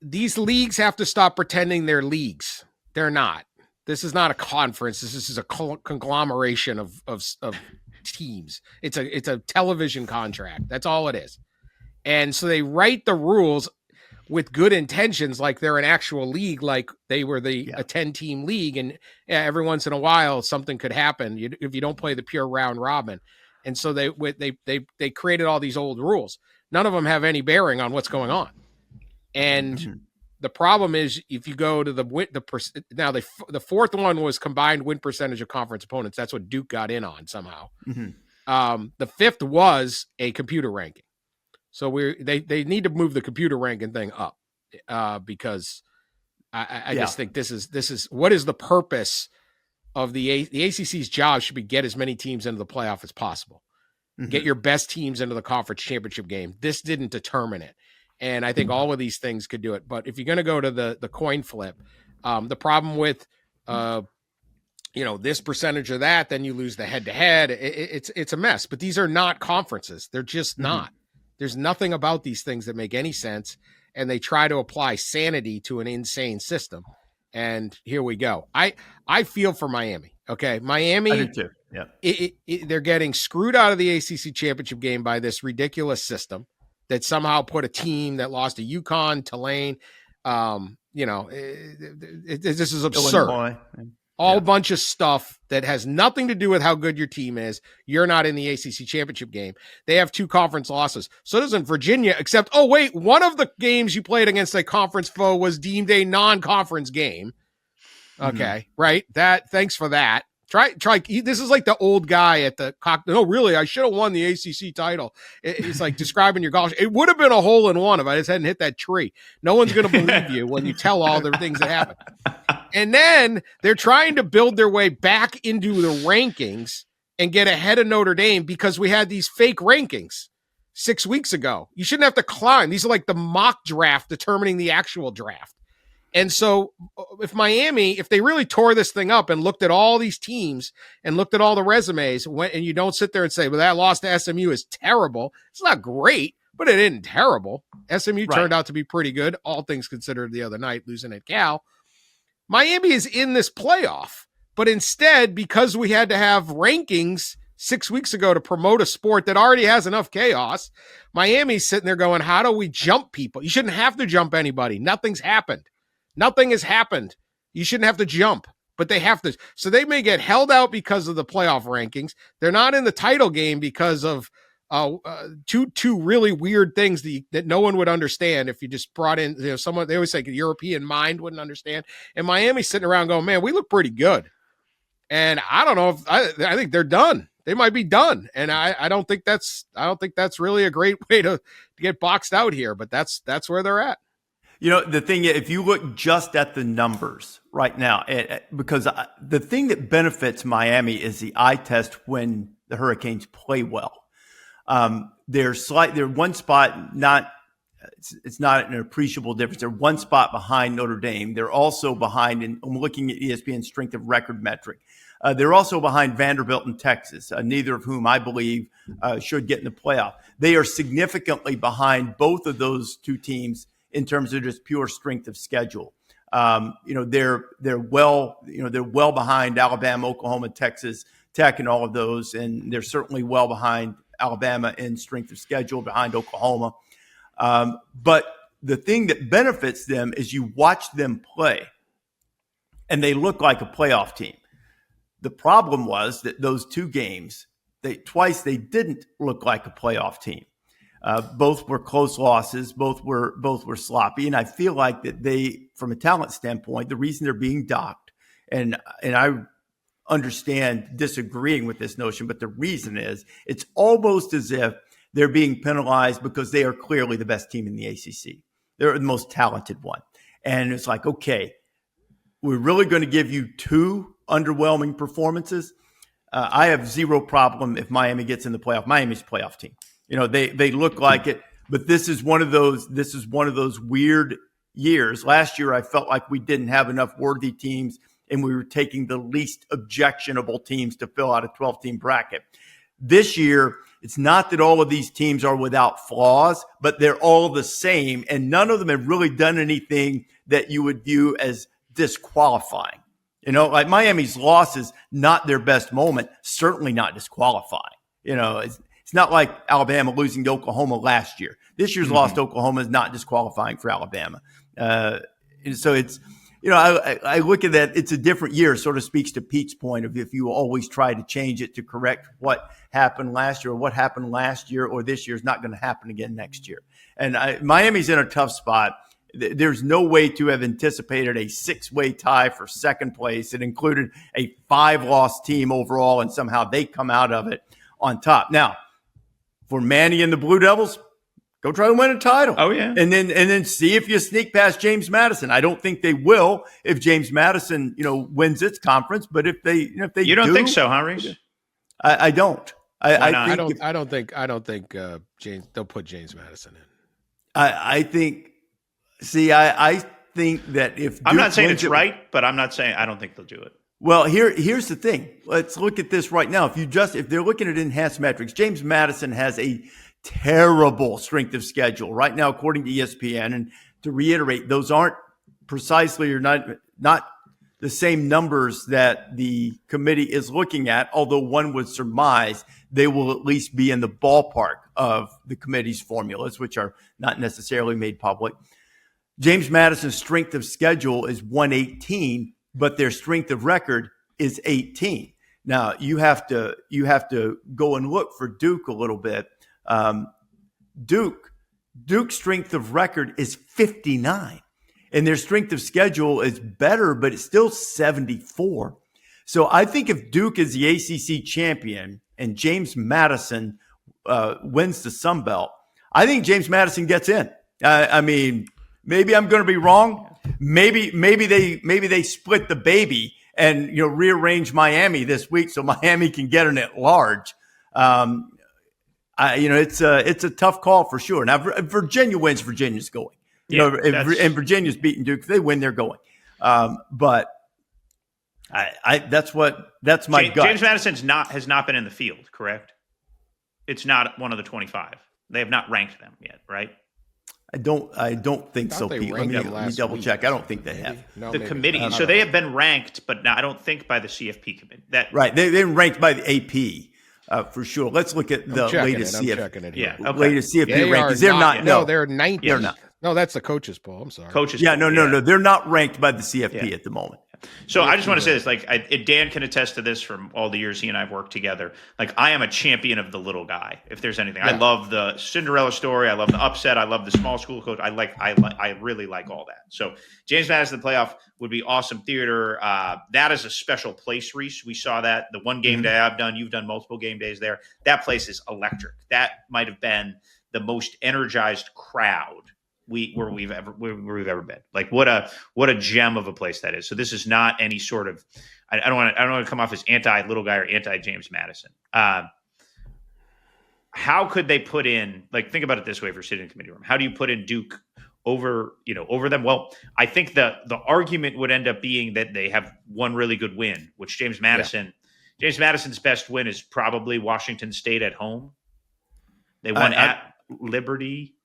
These leagues have to stop pretending they're leagues. They're not. This is not a conference. This is a conglomeration of teams. It's a television contract. That's all it is. And so they write the rules with good intentions, like they're an actual league, like they were a 10-team league, and every once in a while something could happen if you don't play the pure round robin. And so they created all these old rules. None of them have any bearing on what's going on. And the problem is, if you go to the 4th one was combined win percentage of conference opponents. That's what Duke got in on somehow. The fifth was a computer ranking. So they need to move the computer ranking thing up because I just think this is what is the purpose of the ACC's job should be get as many teams into the playoff as possible. Mm-hmm. Get your best teams into the conference championship game. This didn't determine it. And I think all of these things could do it. But if you're going to go to the coin flip, the problem with, this percentage of that, then you lose the head-to-head. It's a mess. But these are not conferences. They're just not. There's nothing about these things that make any sense. And they try to apply sanity to an insane system. And here we go. I feel for Miami. Okay, Miami. I do too. Yeah, they're getting screwed out of the ACC championship game by this ridiculous system that somehow put a team that lost to UConn, Tulane. This is absurd. Illinois. All bunch of stuff that has nothing to do with how good your team is. You're not in the ACC championship game. They have 2 conference losses. So doesn't Virginia, except, one of the games you played against a conference foe was deemed a non-conference game. Okay, right? Thanks for that. Try. This is like the old guy at the no, really, I should have won the ACC title. It's like describing your golf. It would have been a hole in one if I just hadn't hit that tree. No one's going to believe you when you tell all the things that happen. And then they're trying to build their way back into the rankings and get ahead of Notre Dame because we had these fake rankings 6 weeks ago. You shouldn't have to climb. These are like the mock draft determining the actual draft. And so if they really tore this thing up and looked at all these teams and looked at all the resumes, and you don't sit there and say, well, that loss to SMU is terrible. It's not great, but it isn't terrible. SMU turned out to be pretty good, all things considered the other night, losing at Cal. Miami is in this playoff, but instead, because we had to have rankings 6 weeks ago to promote a sport that already has enough chaos, Miami's sitting there going, how do we jump people? You shouldn't have to jump anybody. Nothing's happened. Nothing has happened. You shouldn't have to jump, but they have to. So they may get held out because of the playoff rankings. They're not in the title game because of two really weird things that no one would understand if you just brought in someone. They always say a European mind wouldn't understand. And Miami's sitting around going, man, we look pretty good. And I don't know if I think they're done. They might be done. And I don't think that's really a great way to get boxed out here. But that's where they're at. The thing, if you look just at the numbers right now, because the thing that benefits Miami is the eye test when the Hurricanes play well. They're one spot, it's not an appreciable difference. They're one spot behind Notre Dame. They're also behind, and I'm looking at ESPN strength of record metric. They're also behind Vanderbilt and Texas, neither of whom I believe should get in the playoff. They are significantly behind both of those two teams in terms of just pure strength of schedule. They're well behind Alabama, Oklahoma, Texas Tech, and all of those, and they're certainly well behind Alabama in strength of schedule, behind Oklahoma. But the thing that benefits them is you watch them play, and they look like a playoff team. The problem was that those 2 games, twice they didn't look like a playoff team. Both were close losses. Both were sloppy, and I feel like that they, from a talent standpoint, the reason they're being docked, and I understand disagreeing with this notion, but the reason is it's almost as if they're being penalized because they are clearly the best team in the ACC. They're the most talented one, and it's like, okay, we're really going to give you 2 underwhelming performances. I have zero problem if Miami gets in the playoff. Miami's a playoff team. They look like it, but this is one of those weird years. Last year, I felt like we didn't have enough worthy teams, and we were taking the least objectionable teams to fill out a 12-team bracket. This year, it's not that all of these teams are without flaws, but they're all the same, and none of them have really done anything that you would view as disqualifying. Like Miami's loss is not their best moment, certainly not disqualifying. It's not like Alabama losing to Oklahoma last year. This year's loss to Oklahoma is not disqualifying for Alabama. And so it's, I look at that. It's a different year. It sort of speaks to Pete's point of if you always try to change it to correct what happened last year, or what happened last year or this year is not going to happen again next year. And Miami's in a tough spot. There's no way to have anticipated a 6-way tie for second place. It included a 5-loss team overall, and somehow they come out of it on top. Now, for Manny and the Blue Devils, go try to win a title. Oh, yeah. And then see if you sneak past James Madison. I don't think they will if James Madison, wins its conference. But if they you don't think so, huh, Rece? I don't. I don't think James. They'll put James Madison in. I think that if I'm not saying it's right, but I don't think they'll do it. Well, here's the thing. Let's look at this right now. If they're looking at enhanced metrics, James Madison has a terrible strength of schedule right now, according to ESPN. And to reiterate, those aren't precisely or not the same numbers that the committee is looking at, although one would surmise they will at least be in the ballpark of the committee's formulas, which are not necessarily made public. James Madison's strength of schedule is 118, but their strength of record is 18. Now you have to go and look for Duke a little bit. Duke's strength of record is 59, and their strength of schedule is better, but it's still 74. So I think if Duke is the ACC champion and James Madison wins the Sun Belt, I think James Madison gets in. I mean, maybe I'm going to be wrong. Maybe they split the baby and rearrange Miami this week so Miami can get in at large. It's a tough call for sure. Now Virginia wins, Virginia's going. And Virginia's beating Duke. If they win, they're going. But that's my gut. James Madison has not been in the field, correct? It's not one of the 25. They have not ranked them yet, right? I don't think so, Pete. Let me double check. I don't think they have. The committee. So they have been ranked, but I don't think by the CFP committee. Right. They're ranked by the AP for sure. Let's look at the latest CFP. Yeah. Okay. Latest CFP rankings. They're not. No, they're 19th. They're not. No, that's the coaches poll. I'm sorry. No. They're not ranked by the CFP at the moment. So I just want to say this, Dan can attest to this from all the years he and I have worked together. I am a champion of the little guy, if there's anything. Yeah. I love the Cinderella story. I love the upset. I love the small school coach. I really like all that. So James Madison, the playoff would be awesome theater. That is a special place, Rece. We saw that. The one game day I've done, you've done multiple game days there. That place is electric. That might have been the most energized crowd we've ever been. What a gem of a place that is. So this is not any sort of I don't want to come off as anti little guy or anti James Madison. How could they put in, think about it this way, if you're sitting in the committee room, how do you put in Duke over them? Well, I think the argument would end up being that they have one really good win, which James Madison's best win is probably Washington State at home. They won at Liberty.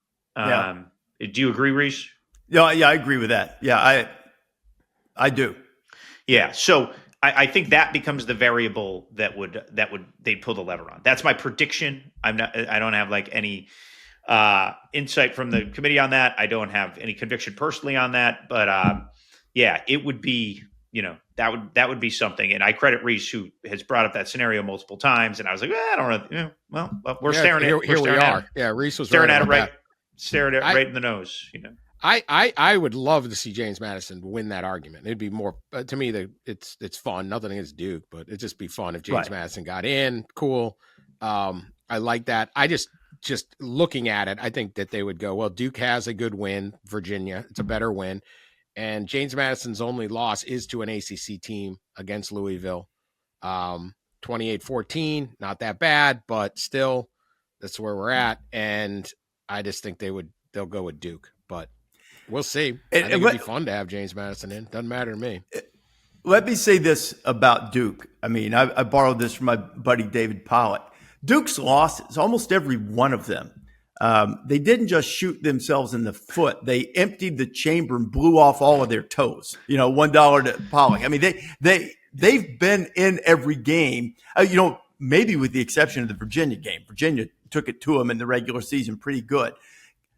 Do you agree, Rece? Yeah, I agree with that. Yeah, I do. Yeah, so I think that becomes the variable that they'd pull the lever on. That's my prediction. I don't have any insight from the committee on that. I don't have any conviction personally on that. But it would be that would be something. And I credit Rece, who has brought up that scenario multiple times. And I was like, I don't know. Well, we're staring at it. Here we are. Yeah, Rece was staring at it right. Stared at right in the nose, I would love to see James Madison win that argument. It'd be more to me it's fun. Nothing against Duke, but it'd just be fun if James Madison got in. Cool. I like that. I just looking at it, I think that they would go, well, Duke has a good win. Virginia, it's a better win. And James Madison's only loss is to an ACC team against Louisville. 28-14, not that bad, but still that's where we're at. And I just think they'll go with Duke, but we'll see. I think it'd be fun to have James Madison in. Doesn't matter to me. Let me say this about Duke. I mean, I borrowed this from my buddy David Pollock. Duke's losses, almost every one of them, they didn't just shoot themselves in the foot. They emptied the chamber and blew off all of their toes. $1 to Pollock. I mean, they've been in every game. Maybe with the exception of the Virginia game. Virginia took it to them in the regular season pretty good.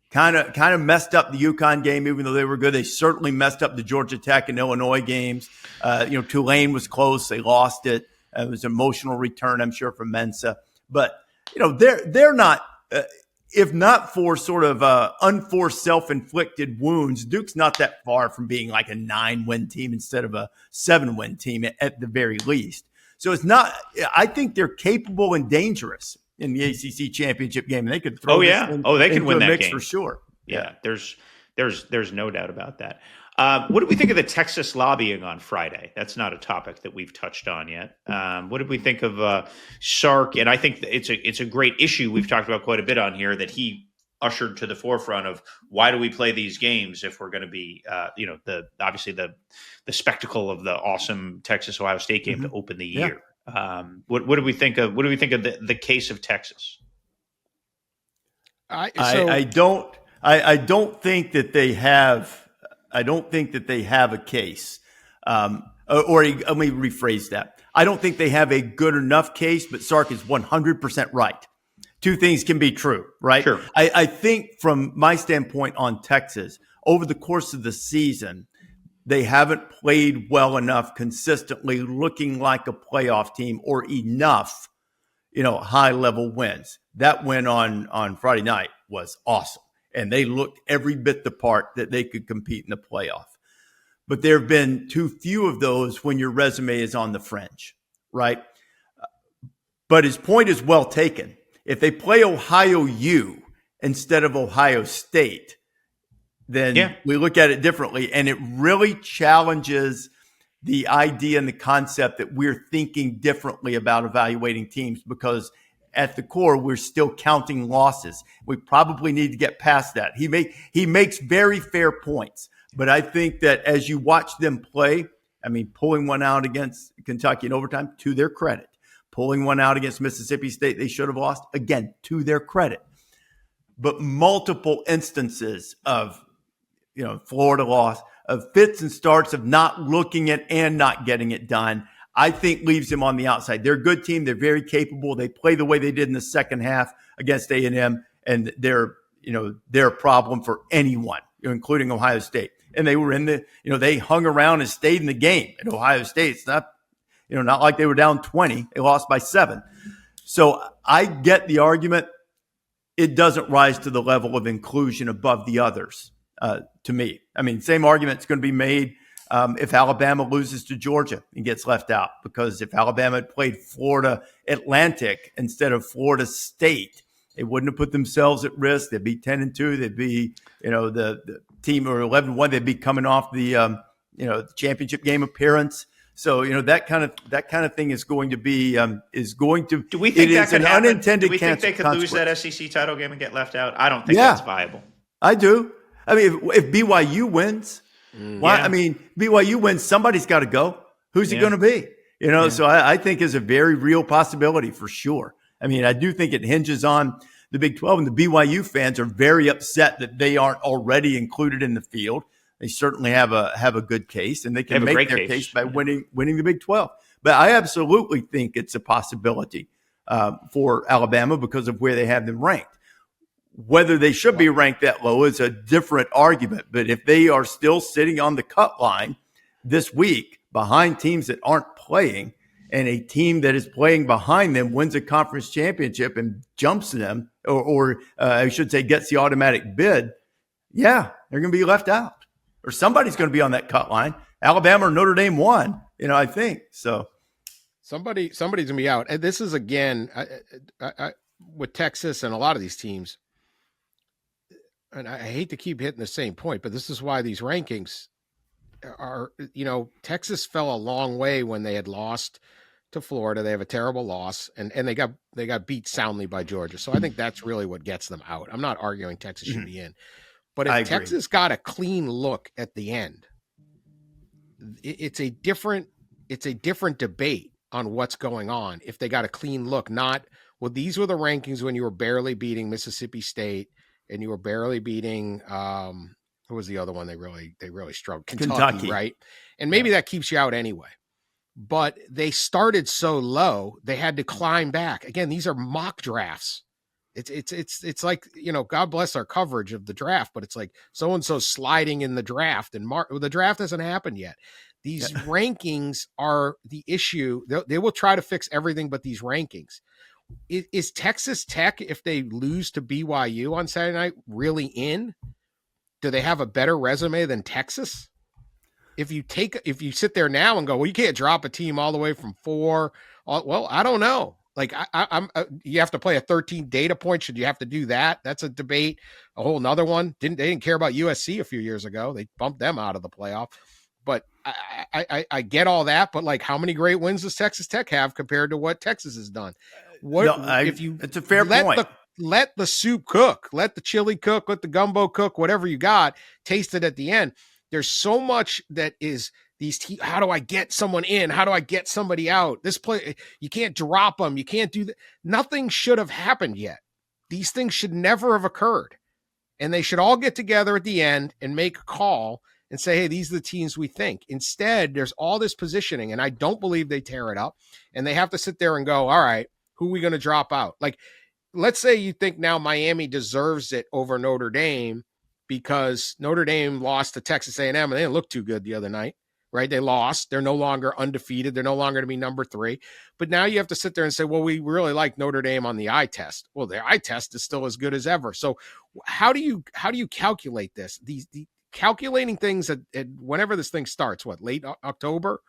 Kind of messed up the UConn game, even though they were good. They certainly messed up the Georgia Tech and Illinois games. Tulane was close. They lost it. It was an emotional return, I'm sure, from Mensa. But, they're not, if not for sort of unforced self-inflicted wounds, Duke's not that far from being like a 9-win team instead of a 7-win team at the very least. So it's not. I think they're capable and dangerous in the ACC championship game, and they could throw. They can win that mix game for sure. Yeah, there's no doubt about that. What did we think of the Texas lobbying on Friday? That's not a topic that we've touched on yet. What did we think of Sark? And I think it's a great issue we've talked about quite a bit on here that he ushered to the forefront of why do we play these games if we're going to be, obviously the spectacle of the awesome Texas Ohio State game to open the year. What do we think of? What do we think of the case of Texas? I don't think that they have. I don't think that they have a case. Let me rephrase that. I don't think they have a good enough case, but Sark is 100% right. Two things can be true, right? Sure. I think from my standpoint on Texas, over the course of the season, they haven't played well enough consistently, looking like a playoff team or enough, high-level wins. That win on Friday night was awesome. And they looked every bit the part that they could compete in the playoff. But there have been too few of those when your resume is on the fringe, right? But his point is well taken. If they play Ohio U instead of Ohio State, then we look at it differently. And it really challenges the idea and the concept that we're thinking differently about evaluating teams, because at the core, we're still counting losses. We probably need to get past that. He makes very fair points, but I think that as you watch them play, pulling one out against Kentucky in overtime, to their credit, pulling one out against Mississippi State, they should have lost, again, to their credit. But multiple instances of, Florida loss, of fits and starts of not looking at and not getting it done, I think leaves them on the outside. They're a good team. They're very capable. They play the way they did in the second half against A&M, and they're a problem for anyone, including Ohio State. And they were in the, they hung around and stayed in the game at Ohio State. It's not, not like they were down 20. They lost by 7. So I get the argument. It doesn't rise to the level of inclusion above the others, to me. Same argument's going to be made if Alabama loses to Georgia and gets left out, because if Alabama had played Florida Atlantic instead of Florida State, they wouldn't have put themselves at risk. They'd be 10-2. They'd be, the team, or 11-1. They'd be coming off the, championship game appearance. So, that kind of thing is going to be, Do we think that could happen? Unintended. Do we think they could lose that SEC title game and get left out? I don't think that's viable. I do. If BYU wins. BYU wins, somebody's got to go. Who's it going to be? So I think is a very real possibility for sure. I do think it hinges on the Big 12, and the BYU fans are very upset that they aren't already included in the field. They certainly have a good case, and they can make their case by winning the Big 12. But I absolutely think it's a possibility for Alabama because of where they have them ranked. Whether they should be ranked that low is a different argument. But if they are still sitting on the cut line this week behind teams that aren't playing, and a team that is playing behind them wins a conference championship and jumps them, or I should say gets the automatic bid, they're going to be left out. Or somebody's going to be on that cut line. Alabama or Notre Dame won, I think. So somebody's going to be out. And this is, again, I, with Texas and a lot of these teams, and I hate to keep hitting the same point, but this is why these rankings are, Texas fell a long way when they had lost to Florida. They have a terrible loss, and they got beat soundly by Georgia. So I think that's really what gets them out. I'm not arguing Texas should be in, but if Texas got a clean look at the end, it's a different debate on what's going on. If they got a clean look, these were the rankings when you were barely beating Mississippi State, and you were barely beating, who was the other one they really struggled? Kentucky, right? And maybe that keeps you out anyway. But they started so low, they had to climb back. Again, these are mock drafts. It's like, God bless our coverage of the draft, but it's like so-and-so sliding in the draft, and the draft hasn't happened yet. These rankings are the issue. They will try to fix everything but these rankings. Is Texas Tech, if they lose to BYU on Saturday night, really in? Do they have a better resume than Texas? if you sit there now and go, well, you can't drop a team all the way from 4. Well, I don't know. Like I'm you have to play a 13 data point. Should you have to do that? That's a debate, a whole nother one. They didn't care about USC a few years ago. They bumped them out of the playoff. But I get all that. But like, how many great wins does Texas Tech have compared to what Texas has done? It's a fair point. Let the soup cook, let the chili cook, let the gumbo cook, whatever you got, taste it at the end. There's so much that is these teams. How do I get someone in? How do I get somebody out? This play, you can't drop them. You can't do that. Nothing should have happened yet. These things should never have occurred. And they should all get together at the end and make a call and say, hey, these are the teams we think. Instead, there's all this positioning, and I don't believe they tear it up. And they have to sit there and go, all right, who are we going to drop out? Like, let's say you think now Miami deserves it over Notre Dame because Notre Dame lost to Texas A&M and they didn't look too good the other night, right? They lost. They're no longer undefeated. They're no longer going to be number 3. But now you have to sit there and say, well, we really like Notre Dame on the eye test. Well, their eye test is still as good as ever. So how do you calculate this? The calculating things at whenever this thing starts, late October?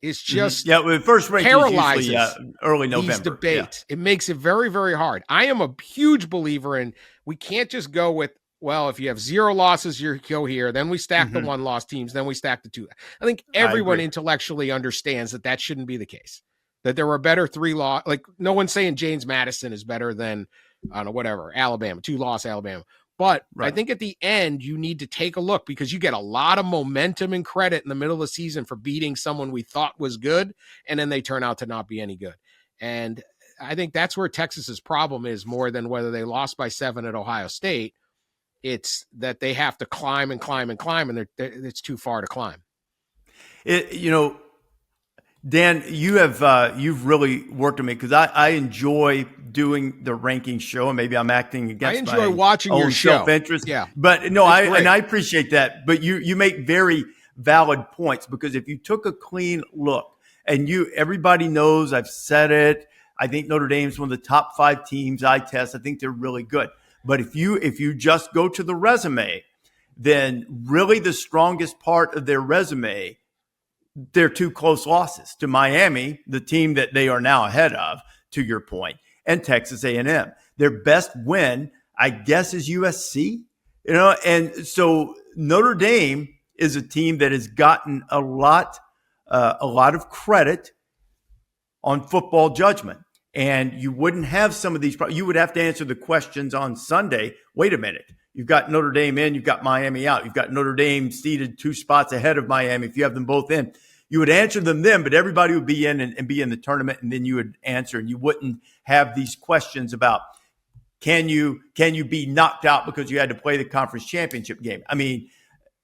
It's just first rank paralyzes is usually, early November. These debates. Yeah. It makes it very, very hard. I am a huge believer in we can't just go with, well, if you have 0 losses, you go here. Then we stack the 1-loss teams. Then we stack the 2. I think everyone intellectually understands that shouldn't be the case. That there were better 3-loss. Like, no one's saying James Madison is better than, I don't know, whatever, Alabama, 2-loss Alabama. But I think at the end, you need to take a look because you get a lot of momentum and credit in the middle of the season for beating someone we thought was good, and then they turn out to not be any good. And I think that's where Texas's problem is more than whether they lost by 7 at Ohio State. It's that they have to climb and climb and climb, and it's too far to climb. Dan, you've really worked on me because I enjoy doing the ranking show, and maybe I'm acting against I enjoy watching your show. Self-interest. Yeah, but no, I appreciate that. But you make very valid points because if you took a clean look, and everybody knows I've said it. I think Notre Dame's one of the top 5 teams I test. I think they're really good. But if you just go to the resume, then really the strongest part of their resume, they're 2 close losses to Miami, the team that they are now ahead of, to your point, and Texas A&M. Their best win, I guess, is USC. And so Notre Dame is a team that has gotten a lot of credit on football judgment. And you wouldn't have some of these. You would have to answer the questions on Sunday. Wait a minute. You've got Notre Dame in. You've got Miami out. You've got Notre Dame seated 2 spots ahead of Miami. If you have them both in, you would answer them then, but everybody would be in and be in the tournament, and then you would answer. And you wouldn't have these questions about can you be knocked out because you had to play the conference championship game. I mean,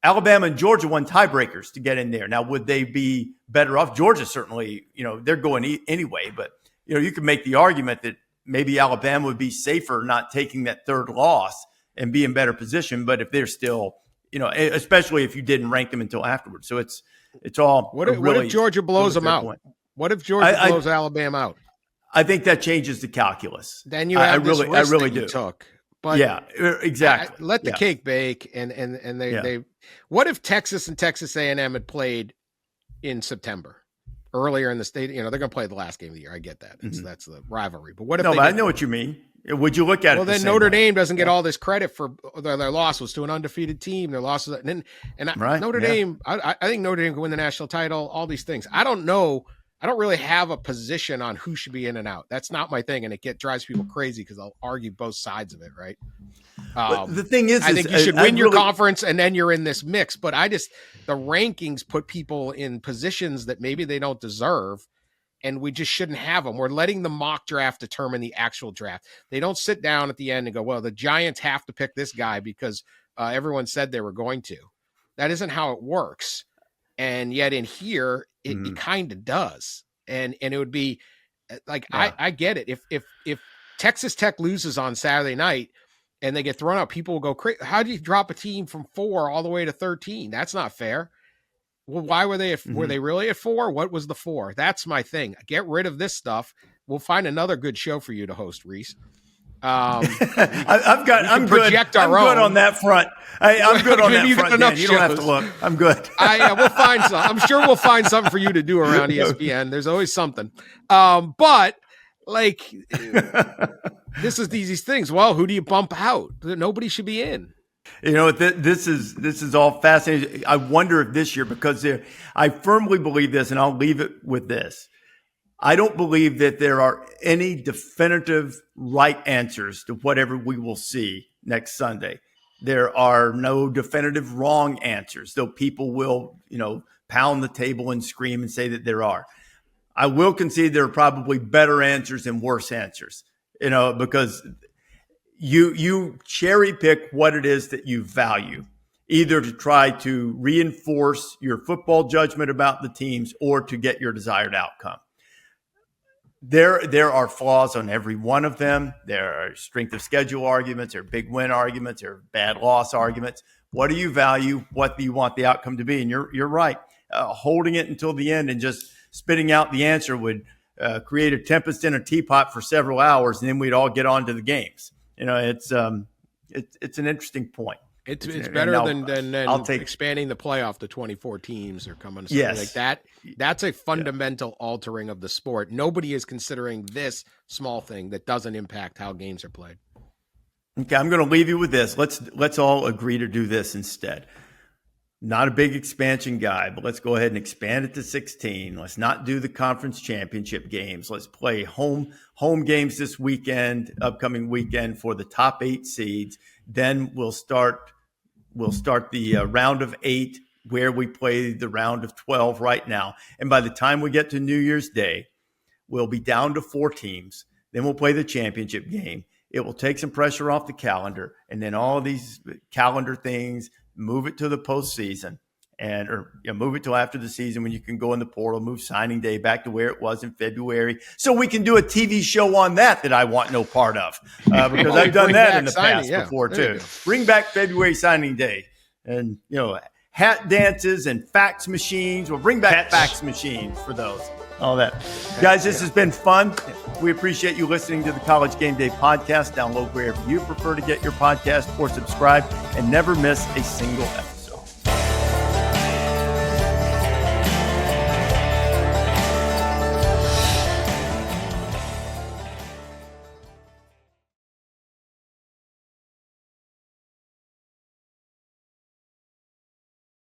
Alabama and Georgia won tiebreakers to get in there. Now, would they be better off? Georgia certainly, they're going anyway, but you could make the argument that maybe Alabama would be safer not taking that 3rd loss and be in better position. But if they're still, especially if you didn't rank them until afterwards. So it's all. What if Georgia blows them out? Point. What if Georgia blows Alabama out? I think that changes the calculus. Then you have this risk I really that you do. took. But yeah, exactly. Let the cake bake, and they. What if Texas and Texas A&M had played in September? Earlier in the state, they're going to play the last game of the year. I get that. That's the rivalry. But what if? No, but I know what you mean. Would you look at it? Well, then Notre Dame doesn't get all this credit for their loss was to an undefeated team. Their losses, Notre Dame. I think Notre Dame can win the national title. All these things. I don't know. I don't really have a position on who should be in and out. That's not my thing, and it drives people crazy because I'll argue both sides of it. Right. The thing is, I think you should win your conference and then you're in this mix. But the rankings put people in positions that maybe they don't deserve, and we just shouldn't have them. We're letting the mock draft determine the actual draft. They don't sit down at the end and go, well, the Giants have to pick this guy because everyone said they were going to. That isn't how it works. And yet in here, it kind of does. And it would be like, I get it. If Texas Tech loses on Saturday night, and they get thrown out, people will go crazy. How do you drop a team from 4 all the way to 13? That's not fair. Well, why were they? Were they really at 4? What was the 4? That's my thing. Get rid of this stuff. We'll find another good show for you to host, Rece. I'm good. I'm good on that front. I'm good on that front. Dan. You don't have to look. I'm good. We'll find some. I'm sure we'll find something for you to do around ESPN. There's always something. But like, this is these things. Well, who do you bump out? Nobody should be in. This is all fascinating. I wonder if this year, because I firmly believe this, and I'll leave it with this. I don't believe that there are any definitive right answers to whatever we will see next Sunday. There are no definitive wrong answers, though people will, pound the table and scream and say that there are. I will concede there are probably better answers and worse answers, because you cherry pick what it is that you value, either to try to reinforce your football judgment about the teams or to get your desired outcome. There are flaws on every one of them. There are strength of schedule arguments, there are big win arguments, there are bad loss arguments. What do you value? What do you want the outcome to be? And you're right. Holding it until the end and just spitting out the answer would create a tempest in a teapot for several hours, and then we'd all get on to the games. It's an interesting point. It's better than expanding the playoff to 24 teams or coming to something like that. That's a fundamental altering of the sport. Nobody is considering this small thing that doesn't impact how games are played. Okay, I'm going to leave you with this. Let's all agree to do this instead. Not a big expansion guy, but let's go ahead and expand it to 16. Let's not do the conference championship games. Let's play home games this upcoming weekend for the top 8 seeds. Then we'll start the round of 8 where we play the round of 12 right now. And by the time we get to New Year's Day, we'll be down to 4 teams. Then we'll play the championship game. It will take some pressure off the calendar. And then all of these calendar things, move it to the postseason or move it till after the season when you can go in the portal, move signing day back to where it was in February. So we can do a TV show on that I want no part of because I've done that in the past before too. Bring back February signing day and, hat dances and fax machines. We'll bring back fax machines for those. All that. Guys, this has been fun. We appreciate you listening to the College Game Day podcast. Download wherever you prefer to get your podcast or subscribe and never miss a single episode.